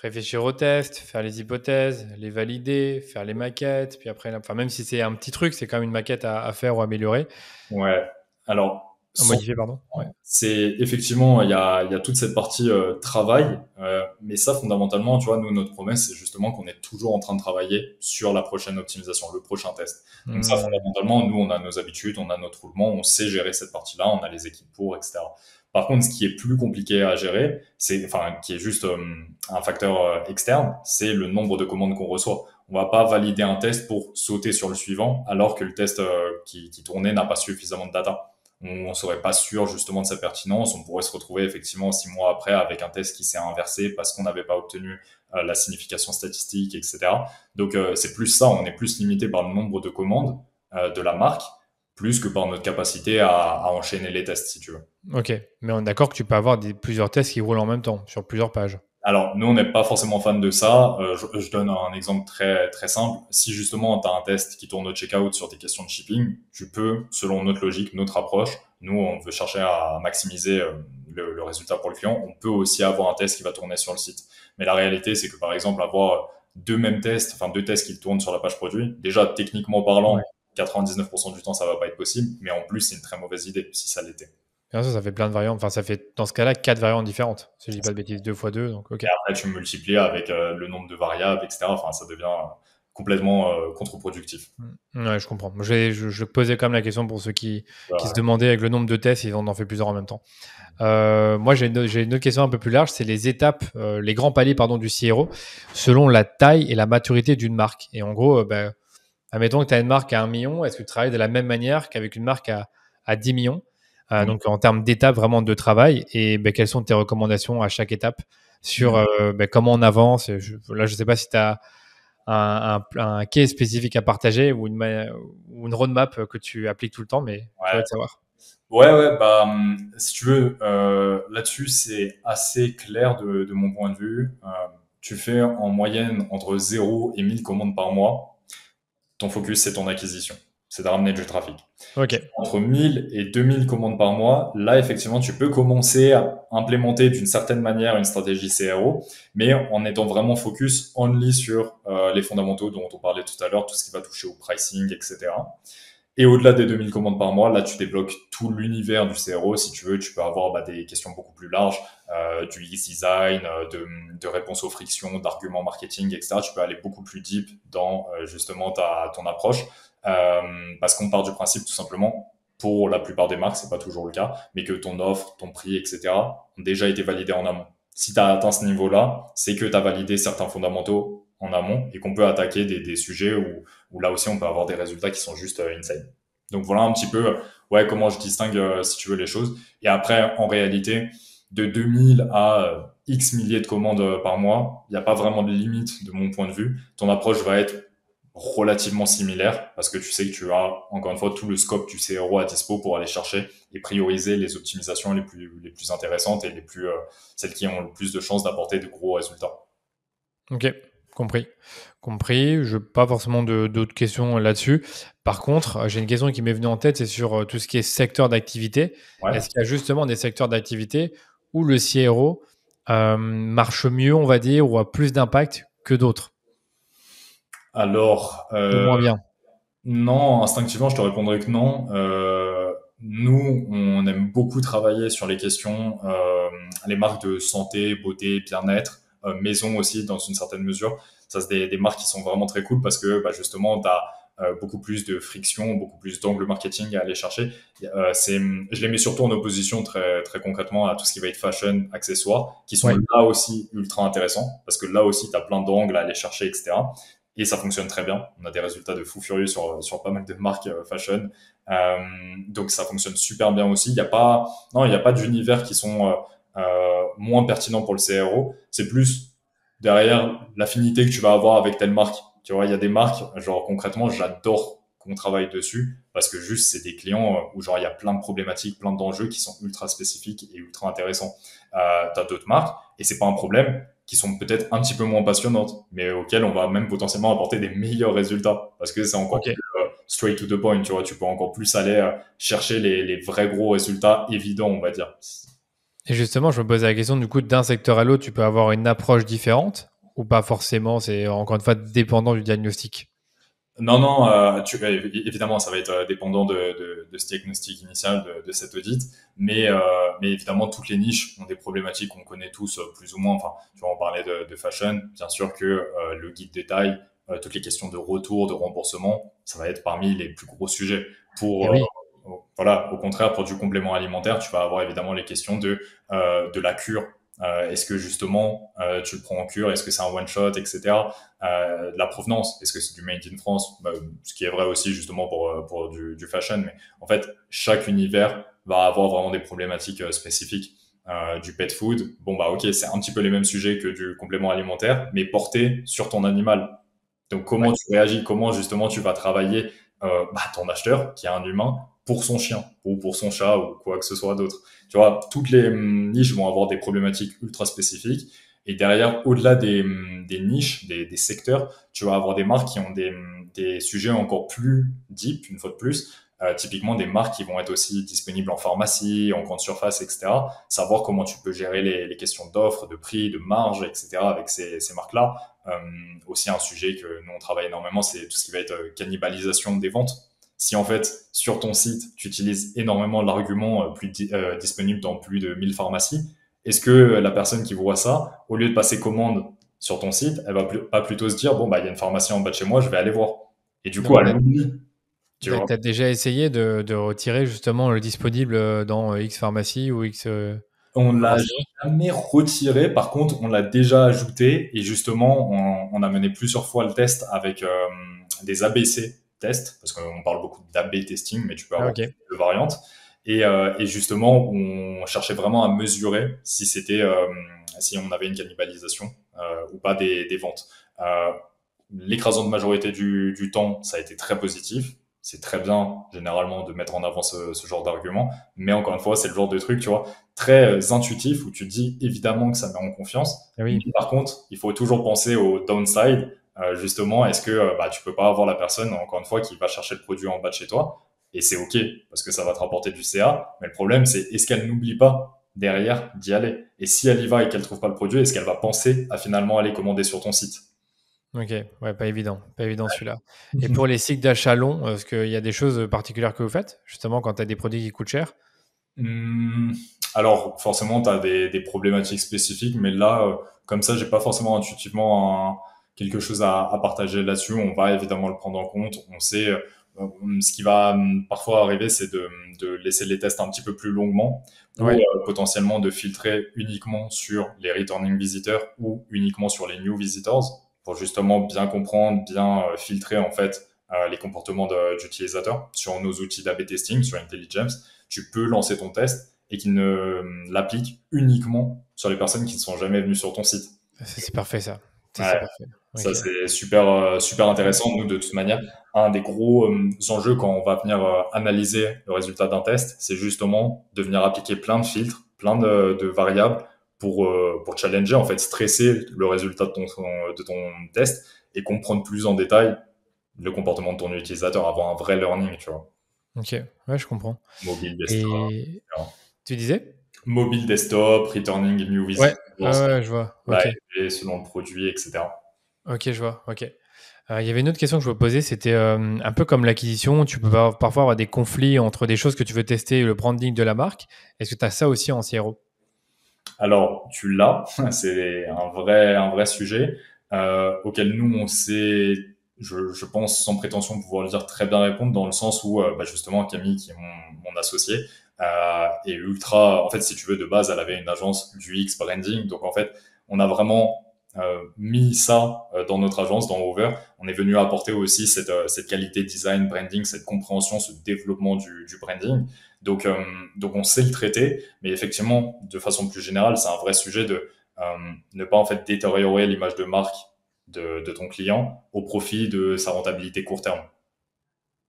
réfléchir aux tests, faire les hypothèses, les valider, faire les maquettes, puis après, enfin, même si c'est un petit truc, c'est quand même une maquette à faire ou améliorer, Ouais. Alors, à modifier, pardon. Ouais. c'est effectivement, il y a toute cette partie travail, mais ça fondamentalement, tu vois, nous notre promesse c'est justement qu'on est toujours en train de travailler sur la prochaine optimisation, le prochain test. Donc ça fondamentalement, nous on a nos habitudes, on a notre roulement, on sait gérer cette partie-là, on a les équipes pour, etc. Par contre, ce qui est plus compliqué à gérer, qui est juste un facteur externe, c'est le nombre de commandes qu'on reçoit. On va pas valider un test pour sauter sur le suivant, alors que le test qui tournait n'a pas suffisamment de data. On serait pas sûr justement de sa pertinence. On pourrait se retrouver effectivement 6 mois après avec un test qui s'est inversé parce qu'on n'avait pas obtenu la signification statistique, etc. Donc c'est plus ça, on est plus limité par le nombre de commandes de la marque, plus que par notre capacité à enchaîner les tests, si tu veux. Ok, mais on est d'accord que tu peux avoir plusieurs tests qui roulent en même temps sur plusieurs pages. Alors, nous, on n'est pas forcément fan de ça. Je donne un exemple très, très simple. Si justement, tu as un test qui tourne au checkout sur tes questions de shipping, tu peux, selon notre logique, notre approche, nous, on veut chercher à maximiser le résultat pour le client. On peut aussi avoir un test qui va tourner sur le site. Mais la réalité, c'est que, par exemple, avoir deux tests qui tournent sur la page produit, déjà, techniquement Ouais. parlant, 99% du temps, ça va pas être possible. Mais en plus, c'est une très mauvaise idée si ça l'était. Bien sûr, ça fait plein de variantes. Enfin, ça fait, dans ce cas-là, 4 variantes différentes. Si je dis pas de bêtises, 2 fois 2, donc ok. Et après, tu multiplies avec le nombre de variables, etc. Enfin, ça devient complètement contre-productif. Ouais, je comprends. Je posais quand même la question pour ceux qui se Voilà. demandaient avec le nombre de tests, ils en fait plusieurs en même temps. Moi, j'ai une autre question un peu plus large, c'est les étapes, les grands paliers pardon, du CRO, selon la taille et la maturité d'une marque. Et en gros, admettons que tu as une marque à 1 million, est-ce que tu travailles de la même manière qu'avec une marque à 10 millions? Oui. Donc, en termes d'étapes vraiment de travail, et quelles sont tes recommandations à chaque étape sur comment on avance? Là, je ne sais pas si tu as un case spécifique à partager ou une roadmap que tu appliques tout le temps, mais curieux Ouais. de savoir. Ouais, bah, si tu veux, là-dessus, c'est assez clair de mon point de vue. Tu fais en moyenne entre 0 et 1 000 commandes par mois. Ton focus, c'est ton acquisition. C'est de ramener du trafic. Ok. Entre 1 000 et 2 000 commandes par mois, là, effectivement, tu peux commencer à implémenter d'une certaine manière une stratégie CRO, mais en étant vraiment focus only sur les fondamentaux dont on parlait tout à l'heure, tout ce qui va toucher au pricing, etc. Et au-delà des 2 000 commandes par mois, là, tu débloques tout l'univers du CRO. Si tu veux, tu peux avoir des questions beaucoup plus larges, du UX design, de réponses aux frictions, d'arguments marketing, etc. Tu peux aller beaucoup plus deep dans justement ton approche, parce qu'on part du principe tout simplement, pour la plupart des marques, c'est pas toujours le cas, mais que ton offre, ton prix, etc. ont déjà été validés en amont. Si tu as atteint ce niveau-là, c'est que tu as validé certains fondamentaux en amont et qu'on peut attaquer des sujets où là aussi on peut avoir des résultats qui sont juste insane. Donc voilà un petit peu ouais comment je distingue si tu veux les choses. Et après en réalité de 2000 à X milliers de commandes par mois, il n'y a pas vraiment de limite de mon point de vue. Ton approche va être relativement similaires parce que tu sais que tu as, encore une fois, tout le scope du CRO à dispo pour aller chercher et prioriser les optimisations les plus intéressantes et celles qui ont le plus de chances d'apporter de gros résultats. Ok, compris. Compris. Je n'ai pas forcément d'autres questions là-dessus. Par contre, j'ai une question qui m'est venue en tête, c'est sur tout ce qui est secteur d'activité. Ouais. Est-ce qu'il y a justement des secteurs d'activité où le CRO marche mieux, on va dire, ou a plus d'impact que d'autres, Alors, ou moins bien? non, instinctivement, je te répondrais que non. Nous, on aime beaucoup travailler sur les questions, les marques de santé, beauté, bien-être, maison aussi dans une certaine mesure. Ça, c'est des marques qui sont vraiment très cool parce que bah, justement, tu as beaucoup plus de friction, beaucoup plus d'angles marketing à aller chercher. Je les mets surtout en opposition très concrètement à tout ce qui va être fashion, accessoires, qui sont Ouais. là aussi ultra intéressants parce que là aussi, tu as plein d'angles à aller chercher, etc. Et ça fonctionne très bien. On a des résultats de fou furieux sur pas mal de marques fashion. Euh, donc ça fonctionne super bien aussi. Il y a pas d'univers qui sont moins pertinents pour le CRO. C'est plus derrière l'affinité que tu vas avoir avec telle marque. Tu vois, il y a des marques, genre concrètement, j'adore qu'on travaille dessus parce que juste c'est des clients où genre il y a plein de problématiques, plein d'enjeux qui sont ultra spécifiques et ultra intéressants. T'as d'autres marques et c'est pas un problème qui sont peut-être un petit peu moins passionnantes, mais auxquelles on va même potentiellement apporter des meilleurs résultats parce que c'est encore Ok. plus straight to the point, tu vois, tu peux encore plus aller chercher les vrais gros résultats évidents, on va dire. Et justement, je me posais la question, du coup, d'un secteur à l'autre, tu peux avoir une approche différente ou pas forcément? C'est encore une fois dépendant du diagnostic. Non, non, évidemment, ça va être dépendant de ce diagnostic initial, de cet audit, mais évidemment, toutes les niches ont des problématiques qu'on connaît tous plus ou moins. Enfin, tu vois, on parlait de fashion, bien sûr que le guide détail, toutes les questions de retour, de remboursement, ça va être parmi les plus gros sujets. Et Pour, oui. voilà, au contraire, pour du complément alimentaire, tu vas avoir évidemment les questions de la cure. Est-ce que justement tu le prends en cure, est-ce que c'est un one shot, etc. De la provenance, est-ce que c'est du made in France, bah, ce qui est vrai aussi justement pour du fashion, mais en fait chaque univers va avoir vraiment des problématiques spécifiques. Du pet food, bon bah ok, c'est un petit peu les mêmes sujets que du complément alimentaire, mais porté sur ton animal. Donc Ouais. comment tu réagis, comment justement tu vas travailler bah, ton acheteur qui est un humain pour son chien ou pour son chat ou quoi que ce soit d'autre. Tu vois, toutes les niches vont avoir des problématiques ultra spécifiques. Et derrière, au-delà des niches, des secteurs, tu vas avoir des marques qui ont des sujets encore plus deep, une fois de plus. Typiquement, des marques qui vont être aussi disponibles en pharmacie, en grande surface, etc. Savoir comment tu peux gérer les questions d'offres, de prix, de marge, etc. avec ces marques-là. Euh, Aussi, un sujet que nous, on travaille énormément, c'est tout ce qui va être cannibalisation des ventes. Si en fait, sur ton site, tu utilises énormément l'argument disponible dans plus de 1000 pharmacies, est-ce que la personne qui voit ça, au lieu de passer commande sur ton site, elle va pas plutôt se dire, bon, bah, il y a une pharmacie en bas de chez moi, je vais aller voir. Et du Donc, coup, elle oublie, tu vois. tu as déjà essayé de retirer justement le disponible dans X pharmacie ou X On l'a renseignement? jamais retiré. Par contre, on l'a déjà ajouté et justement, on a mené plusieurs fois le test avec des ABC tests parce qu'on parle beaucoup d'AB testing, mais tu peux Ah, avoir ok. de variantes. Et justement, on cherchait vraiment à mesurer si on avait une cannibalisation ou pas des ventes. Euh, L'écrasante majorité du temps, ça a été très positif. C'est très bien, généralement, de mettre en avant ce genre d'argument. Mais encore une fois, c'est le genre de truc, tu vois, très intuitif où tu te dis évidemment que ça met en confiance. Ah Mais oui. par contre, il faut toujours penser au downside. Justement, est-ce que bah, tu peux pas avoir la personne, encore une fois, qui va chercher le produit en bas de chez toi et c'est OK parce que ça va te rapporter du CA. Mais le problème, c'est est-ce qu'elle n'oublie pas derrière d'y aller? Et si elle y va et qu'elle trouve pas le produit, est-ce qu'elle va penser à finalement aller commander sur ton site? Ok, ouais, pas évident celui-là. Et pour les cycles d'achat longs, est-ce qu'il y a des choses particulières que vous faites, justement, quand tu as des produits qui coûtent cher? Hum, alors, forcément, tu as des problématiques spécifiques, mais là, comme ça, j'ai pas forcément intuitivement quelque chose à partager là-dessus. On va évidemment le prendre en compte. On sait ce qui va parfois arriver, c'est de laisser les tests un petit peu plus longuement ou Ouais, potentiellement de filtrer uniquement sur les returning visitors ou uniquement sur les new visitors pour justement bien comprendre, bien filtrer en fait les comportements d'utilisateurs sur nos outils d'A/B testing, sur Intelligence. Tu peux lancer ton test et qu'il ne l'applique uniquement sur les personnes qui ne sont jamais venues sur ton site. c'est parfait ça. c'est Ouais. parfait. Ça, Ok. c'est super intéressant. Nous, de toute manière, un des gros enjeux quand on va venir analyser le résultat d'un test, c'est justement de venir appliquer plein de filtres, plein de variables pour challenger, en fait, stresser le résultat de ton test et comprendre plus en détail le comportement de ton utilisateur, avoir un vrai learning, tu vois. Ok, ouais, je comprends. Mobile, desktop, Et etc. tu disais? Mobile, desktop, returning new Ouais, visitors, ouais, je vois. live, Ok, selon le produit, etc. ok, je vois. Ok. Il y avait une autre question que je me posais, c'était un peu comme l'acquisition, tu peux parfois avoir des conflits entre des choses que tu veux tester et le branding de la marque. Est-ce que tu as ça aussi en CRO? Alors, tu l'as, c'est un vrai sujet auquel nous, on sait, je pense sans prétention pouvoir le dire, très bien répondre dans le sens où, bah, justement, Camille, qui est mon associé, est ultra, en fait, si tu veux, de base, elle avait une agence du X branding. Donc, en fait, on a vraiment mis ça dans notre agence, dans Over. On est venu apporter aussi cette qualité design, branding, cette compréhension, ce développement du branding. Donc on sait le traiter, mais effectivement, de façon plus générale, c'est un vrai sujet de ne pas en fait détériorer l'image de marque de ton client au profit de sa rentabilité court terme.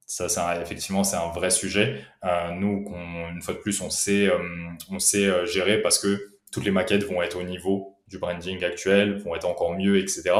Ça, effectivement, c'est un vrai sujet. Nous, une fois de plus, on sait gérer parce que toutes les maquettes vont être au niveau du branding actuel, vont être encore mieux, etc.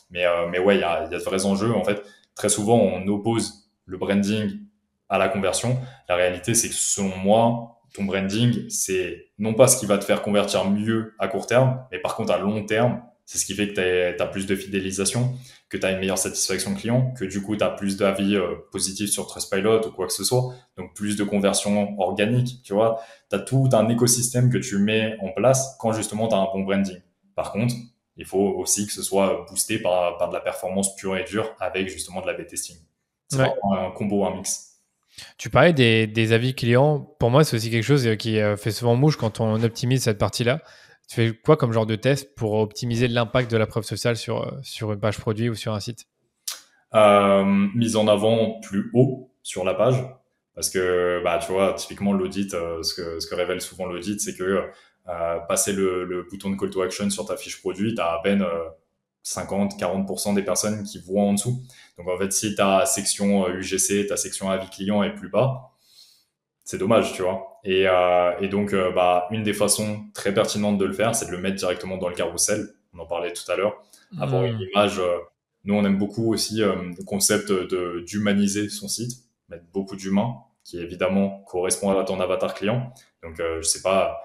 Mais ouais, il y a de vrais enjeux. En fait, très souvent, on oppose le branding à la conversion. La réalité, c'est que selon moi, ton branding, c'est non pas ce qui va te faire convertir mieux à court terme, mais par contre, à long terme, c'est ce qui fait que tu as plus de fidélisation, que tu as une meilleure satisfaction client, que du coup, tu as plus d'avis positifs sur Trustpilot ou quoi que ce soit, donc plus de conversion organique, tu vois. Tu as tout un écosystème que tu mets en place quand justement tu as un bon branding. Par contre, il faut aussi que ce soit boosté par de la performance pure et dure avec justement de la B-testing. C'est Ouais. vraiment un combo, un mix. Tu parlais des avis clients. Pour moi, c'est aussi quelque chose qui fait souvent mouche quand on optimise cette partie-là. Tu fais quoi comme genre de test pour optimiser l'impact de la preuve sociale sur une page produit ou sur un site? Mise en avant plus haut sur la page. Parce que, bah, tu vois, typiquement, l'audit, ce que révèle souvent l'audit, c'est que passer le bouton de call to action sur ta fiche produit, tu as à peine 50-40% des personnes qui voient en dessous. Donc, en fait, si ta section UGC, ta section avis client est plus bas, c'est dommage, tu vois. Et donc, bah, une des façons très pertinentes de le faire, c'est de le mettre directement dans le carrousel. On en parlait tout à l'heure. Avoir une Hmm. image. Nous, on aime beaucoup aussi le concept d'humaniser son site, mettre beaucoup d'humains, qui évidemment correspond à ton avatar client. Donc, je sais pas,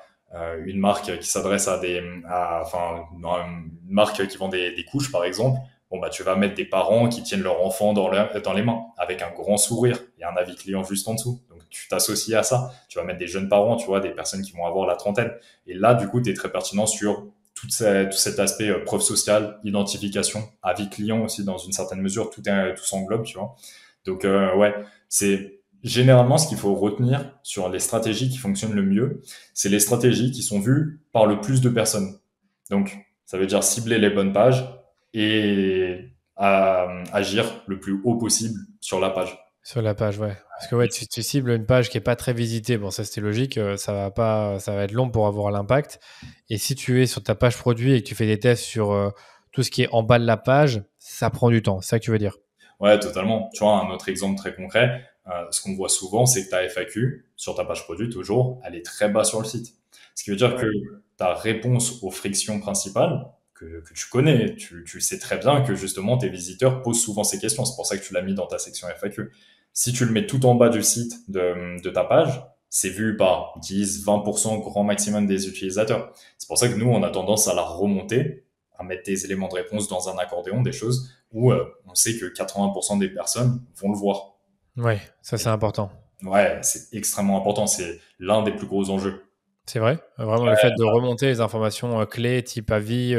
une marque qui s'adresse enfin, une marque qui vend des couches, par exemple. Bon, bah, tu vas mettre des parents qui tiennent leur enfant dans les mains, avec un grand sourire et un avis client juste en dessous. Donc, tu t'associes à ça. Tu vas mettre des jeunes parents, tu vois, des personnes qui vont avoir la trentaine. Et là, du coup, tu es très pertinent sur tout cet aspect preuve sociale, identification, avis client aussi dans une certaine mesure, tout s'englobe, tu vois. Donc, ouais, c'est généralement ce qu'il faut retenir sur les stratégies qui fonctionnent le mieux, c'est les stratégies qui sont vues par le plus de personnes. Donc, ça veut dire cibler les bonnes pages et agir le plus haut possible sur la page. Sur la page, ouais. Parce que ouais, tu cibles une page qui est pas très visitée. Bon, ça c'était logique. Ça va être long pour avoir l'impact. Et si tu es sur ta page produit et que tu fais des tests sur tout ce qui est en bas de la page, ça prend du temps. C'est ça que tu veux dire? Ouais, totalement. Tu vois, un autre exemple très concret, ce qu'on voit souvent, c'est que ta FAQ sur ta page produit, toujours, elle est très bas sur le site. Ce qui veut dire que Ouais. ta réponse aux frictions principales, que tu connais, tu sais très bien que justement tes visiteurs posent souvent ces questions. C'est pour ça que tu l'as mis dans ta section FAQ. Si tu le mets tout en bas du site de ta page, c'est vu par 10, 20% grand maximum des utilisateurs. C'est pour ça que nous, on a tendance à la remonter, à mettre des éléments de réponse dans un accordéon, des choses où on sait que 80% des personnes vont le voir. Ouais, ça Et c'est important. ouais, c'est extrêmement important. C'est l'un des plus gros enjeux. C'est vrai. Vraiment le fait de remonter les informations clés, type avis,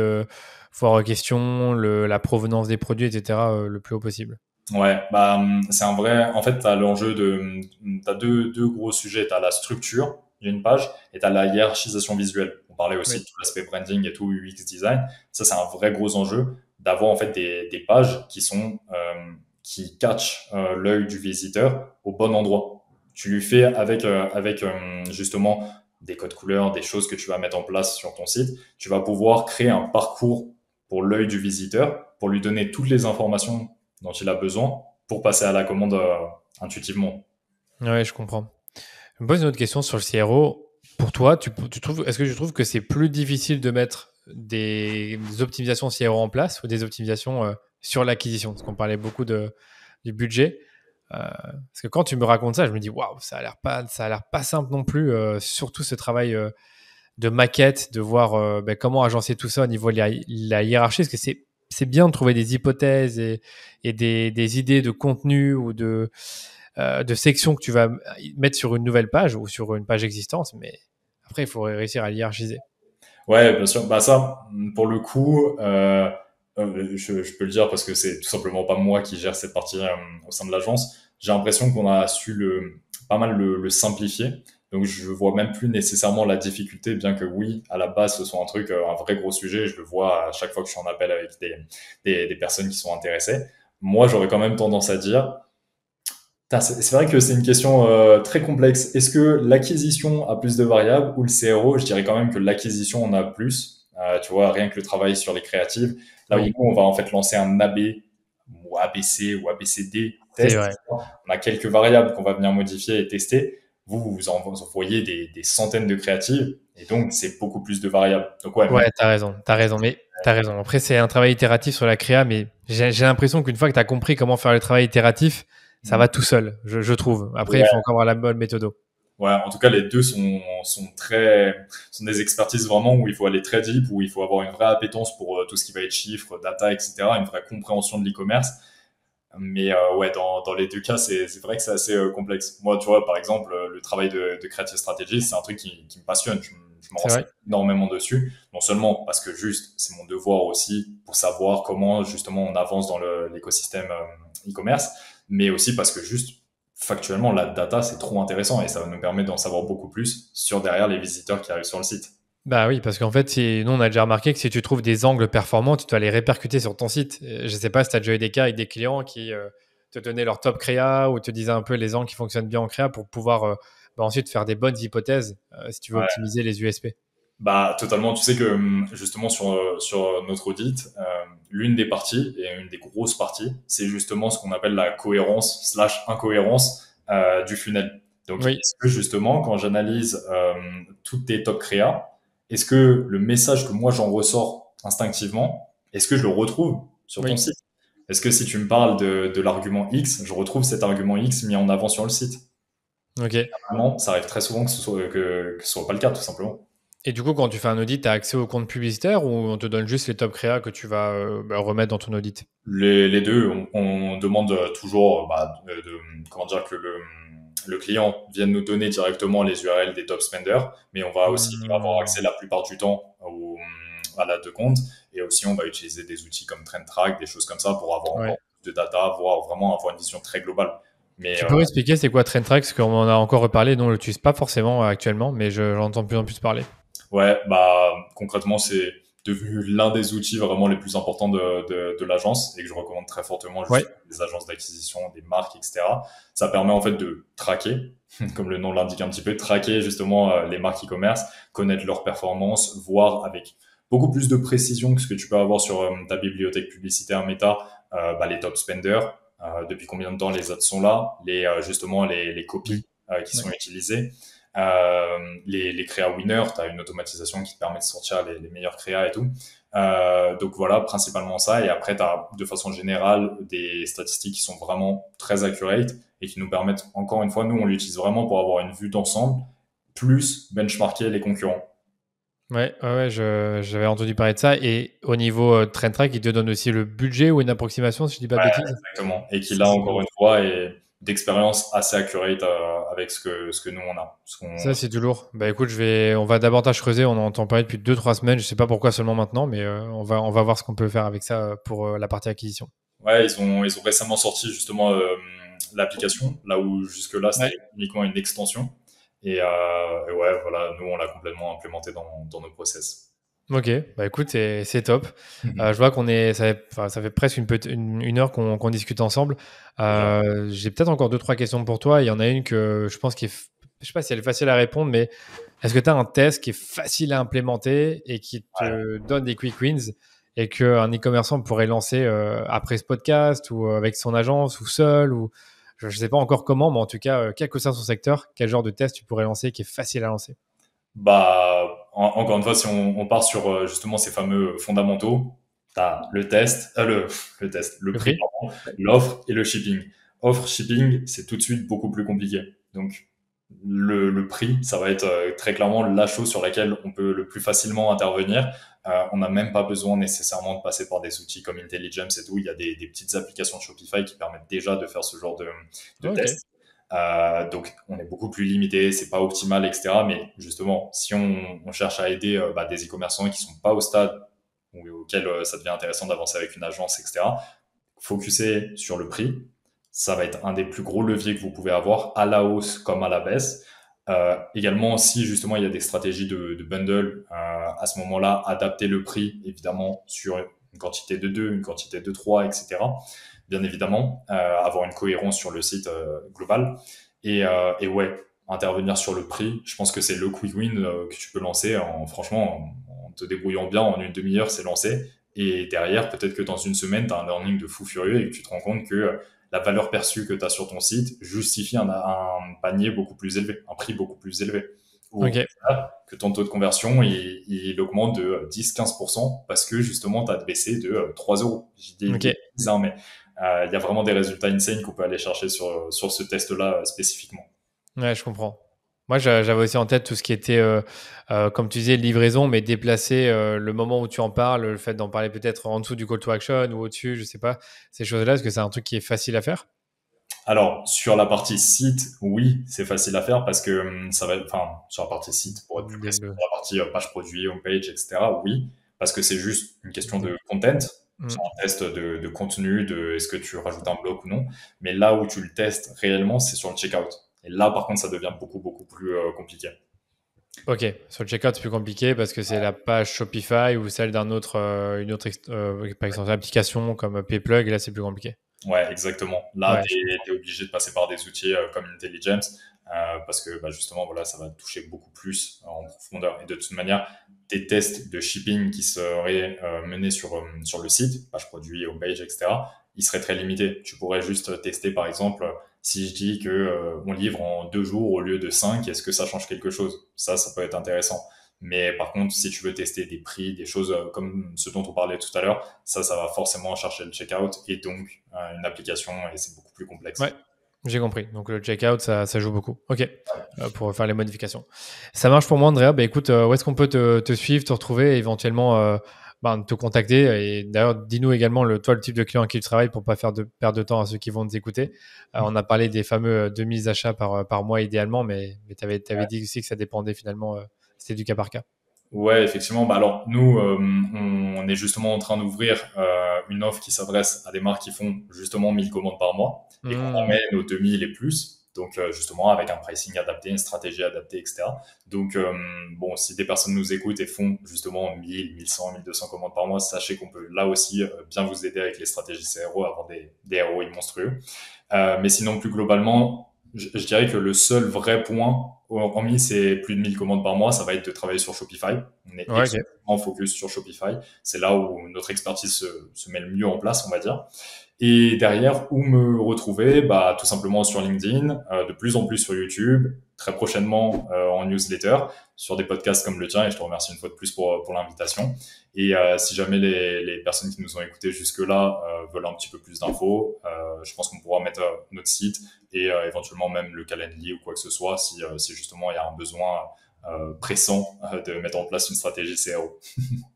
foire question, la provenance des produits, etc., le plus haut possible. Ouais, bah, c'est un vrai. En fait, t'as l'enjeu t'as deux gros sujets. T'as la structure d'une page et t'as la hiérarchisation visuelle. On parlait aussi Oui. de tout l'aspect branding et tout, UX design. Ça, c'est un vrai gros enjeu d'avoir en fait des pages qui catchent l'œil du visiteur au bon endroit. Tu lui fais avec justement des codes couleurs, des choses que tu vas mettre en place sur ton site. Tu vas pouvoir créer un parcours pour l'œil du visiteur, pour lui donner toutes les informations dont il a besoin pour passer à la commande intuitivement. Ouais, je comprends. Je me pose une autre question sur le CRO. Pour toi, est-ce que tu trouves que c'est plus difficile de mettre des optimisations CRO en place ou des optimisations sur l'acquisition? Parce qu'on parlait beaucoup du budget. Parce que quand tu me racontes ça, je me dis waouh, ça a l'air pas simple non plus. Surtout ce travail de maquette, de voir comment agencer tout ça au niveau de la hiérarchie. Parce que c'est bien de trouver des hypothèses et des idées de contenu ou de sections que tu vas mettre sur une nouvelle page ou sur une page existante, mais après, il faut réussir à hiérarchiser. Ouais, bien sûr. Bah ça, pour le coup, je peux le dire parce que c'est tout simplement pas moi qui gère cette partie au sein de l'agence. J'ai l'impression qu'on a su pas mal le simplifier. Donc je vois même plus nécessairement la difficulté, bien que oui, à la base ce soit un truc, un vrai gros sujet. Je le vois à chaque fois que je suis en appel avec des personnes qui sont intéressées. Moi, j'aurais quand même tendance à dire, c'est vrai que c'est une question très complexe. Est-ce que l'acquisition a plus de variables ou le CRO? Je dirais quand même que l'acquisition en a plus. Tu vois, rien que le travail sur les créatives. Là où Oui, nous, on va en fait lancer un AB ou ABC ou ABCD c'est test. vrai. On a quelques variables qu'on va venir modifier et tester. Vous envoyez des centaines de créatives et donc c'est beaucoup plus de variables. Donc ouais, même. Ouais, t'as raison, mais t'as raison. Après, c'est un travail itératif sur la créa, mais j'ai l'impression qu'une fois que t'as compris comment faire le travail itératif, ça va tout seul, je trouve. Après, il Ouais, faut encore avoir la bonne méthode. ouais, en tout cas, les deux sont des expertises vraiment où il faut aller très deep, où il faut avoir une vraie appétence pour tout ce qui va être chiffres, data, etc., une vraie compréhension de l'e-commerce. Mais ouais, dans les deux cas, c'est vrai que c'est assez complexe. Moi, tu vois, par exemple, le travail de creative strategy, c'est un truc qui me passionne. Je me C'est renseigne vrai. énormément dessus. Non seulement parce que juste, c'est mon devoir aussi pour savoir comment justement on avance dans l'écosystème e-commerce, mais aussi parce que juste factuellement, la data, c'est trop intéressant et ça va nous permettre d'en savoir beaucoup plus sur derrière les visiteurs qui arrivent sur le site. Bah oui, parce qu'en fait, nous, on a déjà remarqué que si tu trouves des angles performants, tu dois les répercuter sur ton site. Je sais pas si tu as déjà eu des cas avec des clients qui te donnaient leur top créa ou te disaient un peu les angles qui fonctionnent bien en créa pour pouvoir ensuite faire des bonnes hypothèses si tu veux Ouais. optimiser les USP. Bah totalement. Tu sais que justement sur notre audit, l'une des parties et une des grosses parties, c'est justement ce qu'on appelle la cohérence slash incohérence du funnel. Donc Oui, est-ce que justement quand j'analyse toutes tes top créa, est-ce que le message que moi j'en ressors instinctivement, est-ce que je le retrouve sur ton oui. site? Est-ce que si tu me parles de l'argument X, je retrouve cet argument X mis en avant sur le site? Ok. Vraiment, ça arrive très souvent que ce soit pas le cas tout simplement. Et du coup, quand tu fais un audit, tu as accès au compte publicitaire ou on te donne juste les top créa que tu vas remettre dans ton audit? Les deux, on demande toujours comment dire que le client vienne nous donner directement les URL des top spenders, mais on va aussi avoir Hmm. accès la plupart du temps à la de compte et aussi on va utiliser des outils comme TrendTrack, des choses comme ça pour avoir Ouais. encore plus de data, voire vraiment avoir une vision très globale. Mais Tu peux expliquer c'est quoi TrendTrack? Parce qu'on en a encore reparlé, nous on l'utilise pas forcément actuellement, mais j'entends de plus en plus parler. ouais, bah concrètement, c'est devenu l'un des outils vraiment les plus importants de l'agence et que je recommande très fortement Ouais, juste des agences d'acquisition, des marques, etc. Ça permet en fait de traquer, comme le nom l'indique un petit peu, traquer justement les marques e-commerce, connaître leurs performances, voir avec beaucoup plus de précision que ce que tu peux avoir sur ta bibliothèque publicitaire Meta, les top spenders, depuis combien de temps les ads sont là, justement les oui. copies qui Ouais. sont utilisées. Les créas winners, tu as une automatisation qui te permet de sortir les meilleurs créas et tout. Donc voilà, principalement ça. Et après, tu as de façon générale des statistiques qui sont vraiment très accurate et qui nous permettent, encore une fois, nous, on l'utilise vraiment pour avoir une vue d'ensemble, plus benchmarker les concurrents. Ouais, j'avais entendu parler de ça. Et au niveau TrendTrack, il te donne aussi le budget ou une approximation, si je dis pas de Ouais, bêtises. exactement. Et qui Ça, là, c'est encore lourd. une fois, est d'expérience assez accurate avec ce que nous, on a. Ça, c'est du lourd. Bah écoute, on va davantage creuser. On en entend parler depuis 2 3 semaines. Je sais pas pourquoi seulement maintenant, mais on va voir ce qu'on peut faire avec ça pour la partie acquisition. Ouais, ils ont récemment sorti justement l'application, là où jusque-là Ouais. c'était uniquement une extension. Et ouais, voilà, nous on l'a complètement implémenté dans nos process. Ok, bah écoute, c'est top. Je vois ça fait presque une heure qu'on discute ensemble. Déjà. J'ai peut-être encore 2 3 questions pour toi. Il y en a une que je pense je sais pas si elle est facile à répondre, mais est-ce que tu as un test qui est facile à implémenter et qui Ouais. te donne des quick wins? et qu'un e-commerçant pourrait lancer après ce podcast ou avec son agence ou seul ou je ne sais pas encore comment, mais en tout cas, quel que soit son secteur, quel genre de test tu pourrais lancer qui est facile à lancer? Bah, encore une fois, si on part sur justement ces fameux fondamentaux, t'as le test, le test, le Le prix, prix? pardon, l'offre et le shipping. Offre, shipping, c'est tout de suite beaucoup plus compliqué. Donc, le prix, ça va être très clairement la chose sur laquelle on peut le plus facilement intervenir. On n'a même pas besoin nécessairement de passer par des outils comme Intelligence et tout. Il y a des petites applications de Shopify qui permettent déjà de faire ce genre de Ok. test. Donc, on est beaucoup plus limité, c'est pas optimal, etc. Mais justement, si on cherche à aider des e-commerçants qui sont pas au stade auquel ça devient intéressant d'avancer avec une agence, etc., focuser sur le prix, ça va être un des plus gros leviers que vous pouvez avoir à la hausse comme à la baisse. Également, si justement il y a des stratégies de bundle, à ce moment-là, adapter le prix évidemment sur une quantité de 2, une quantité de 3, etc. Bien évidemment, avoir une cohérence sur le site global. Et ouais, intervenir sur le prix, je pense que c'est le quick win que tu peux lancer franchement, en te débrouillant bien, en une demi-heure, c'est lancé. Et derrière, peut-être que dans une semaine, tu as un earning de fou furieux et que tu te rends compte que la valeur perçue que tu as sur ton site justifie un panier beaucoup plus élevé, un prix beaucoup plus élevé. Ou au Ok. contraire, que ton taux de conversion, il augmente de 10-15% parce que justement, tu as baissé de 3 euros. J'ai des Ok. bêtises, hein, mais il y a vraiment des résultats insane qu'on peut aller chercher sur ce test-là spécifiquement. Ouais, je comprends. Moi, j'avais aussi en tête tout ce qui était, comme tu disais, livraison, mais déplacer le moment où tu en parles, le fait d'en parler peut-être en dessous du call to action ou au-dessus, je sais pas, ces choses-là, est-ce que c'est un truc qui est facile à faire? Alors, sur la partie site, oui, c'est facile à faire parce que ça va, enfin, sur la partie site, pour être plus Dès précis, le, sur la partie page produit, homepage, etc., oui, parce que c'est juste une question dès- de content. Hmm. C'est un test de contenu, de est-ce que tu rajoutes un bloc ou non. Mais là où tu le testes réellement, c'est sur le checkout. Et là, par contre, ça devient beaucoup, beaucoup plus compliqué. Ok, sur le checkout, c'est plus compliqué parce que c'est la page Shopify ou celle d'un autre, une autre, par exemple, application comme Payplug, et là, c'est plus compliqué. Ouais, exactement. Là, Ouais, tu je comprends. es obligé de passer par des outils comme Intelligence parce que justement, voilà, ça va toucher beaucoup plus en profondeur. Et de toute manière, tes tests de shipping qui seraient menés sur le site, page produit, homepage, etc., ils seraient très limités. Tu pourrais juste tester, par exemple, si je dis que on livre en 2 jours au lieu de 5, est-ce que ça change quelque chose? Ça peut être intéressant. Mais par contre, si tu veux tester des prix, des choses comme ce dont on parlait tout à l'heure, ça va forcément chercher le checkout et donc une application et c'est beaucoup plus Ouais, complexe. j'ai compris. Donc le checkout, ça joue beaucoup. Ok, pour faire les modifications. Ça marche pour moi, Andrea. Bah, écoute, où est-ce qu'on peut te suivre, te retrouver, et éventuellement te contacter? Et d'ailleurs, dis-nous également toi, le type de client à qui tu travailles pour pas faire de perdre de temps à ceux qui vont nous écouter. On a parlé des fameux 2000 achats par mois idéalement, mais tu avais dit aussi que ça dépendait finalement, c'était du cas par cas. Ouais, effectivement. Bah alors, nous, on est justement en train d'ouvrir une offre qui s'adresse à des marques qui font justement 1000 commandes par mois et qu'on Hmm, amène aux 2000 et plus. Donc, justement, avec un pricing adapté, une stratégie adaptée, etc. Donc, bon, si des personnes nous écoutent et font justement 1000, 1100, 1200 commandes par mois, sachez qu'on peut là aussi bien vous aider avec les stratégies CRO, avoir des ROI monstrueux. Mais sinon, plus globalement, je dirais que le seul vrai point, hormis ces plus de 1000 commandes par mois, ça va être de travailler sur Shopify. On est ouais, ok. exclusivement focus sur Shopify. C'est là où notre expertise se met le mieux en place, on va dire. Et derrière, où me retrouver? Tout simplement sur LinkedIn, de plus en plus sur YouTube, très prochainement en newsletter, sur des podcasts comme le tien. Et je te remercie une fois de plus pour l'invitation. Et si jamais les personnes qui nous ont écoutés jusque-là veulent un petit peu plus d'infos, je pense qu'on pourra mettre notre site et éventuellement même le Calendly ou quoi que ce soit si justement il y a un besoin pressant de mettre en place une stratégie CRO.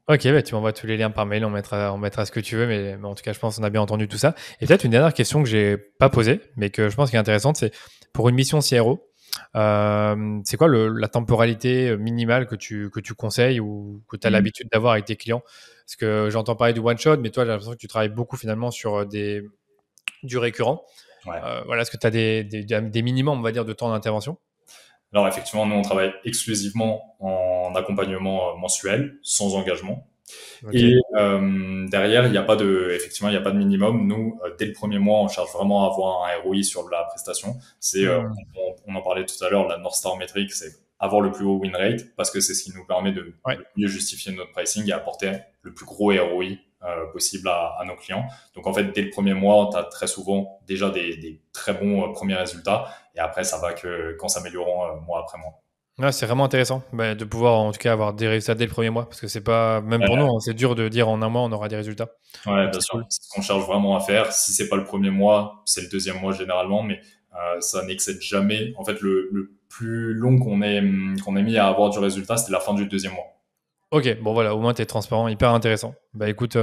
Ok, bah, tu m'envoies tous les liens par mail, on mettra ce que tu veux, mais en tout cas, je pense qu'on a bien entendu tout ça. Et peut-être une dernière question que j'ai pas posée, mais que je pense qui est intéressante, c'est pour une mission CRO, c'est quoi la temporalité minimale que tu conseilles ou que tu as Mm. l'habitude d'avoir avec tes clients? Parce que j'entends parler du one shot, mais toi, j'ai l'impression que tu travailles beaucoup finalement sur du récurrent. Ouais. Voilà, est-ce que tu as des minimums, on va dire, de temps d'intervention? Alors effectivement, nous on travaille exclusivement en accompagnement mensuel, sans engagement. Ok. Et derrière, effectivement, il n'y a pas de minimum. Nous, dès le premier mois, on cherche vraiment à avoir un ROI sur la prestation. C'est, Hmm. on en parlait tout à l'heure, la North Star Metric, c'est avoir le plus haut win rate parce que c'est ce qui nous permet de Ouais. le mieux justifier notre pricing et apporter le plus gros ROI possible à nos clients. Donc en fait, dès le premier mois, tu as très souvent déjà des très bons premiers résultats et après, ça va qu'en s'améliorant mois après mois. Ouais, c'est vraiment intéressant de pouvoir en tout cas avoir des résultats dès le premier mois parce que c'est pas, même pour nous, Ouais, hein, c'est dur de dire en un mois on aura des résultats. ouais, Donc bien c'est sûr. cool. C'est ce qu'on cherche vraiment à faire. Si c'est pas le premier mois, c'est le deuxième mois généralement, mais ça n'excède jamais. En fait, le plus long qu'on ait mis à avoir du résultat, c'était la fin du deuxième mois. Ok, bon voilà, au moins tu es transparent, hyper intéressant. Bah écoute,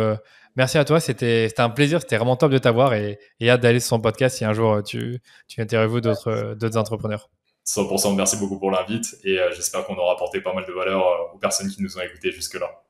merci à toi, c'était un plaisir, c'était vraiment top de t'avoir et hâte d'aller sur son podcast si un jour tu interviews d'autres entrepreneurs. 100%, merci beaucoup pour l'invite et j'espère qu'on aura apporté pas mal de valeur aux personnes qui nous ont écoutés jusque-là.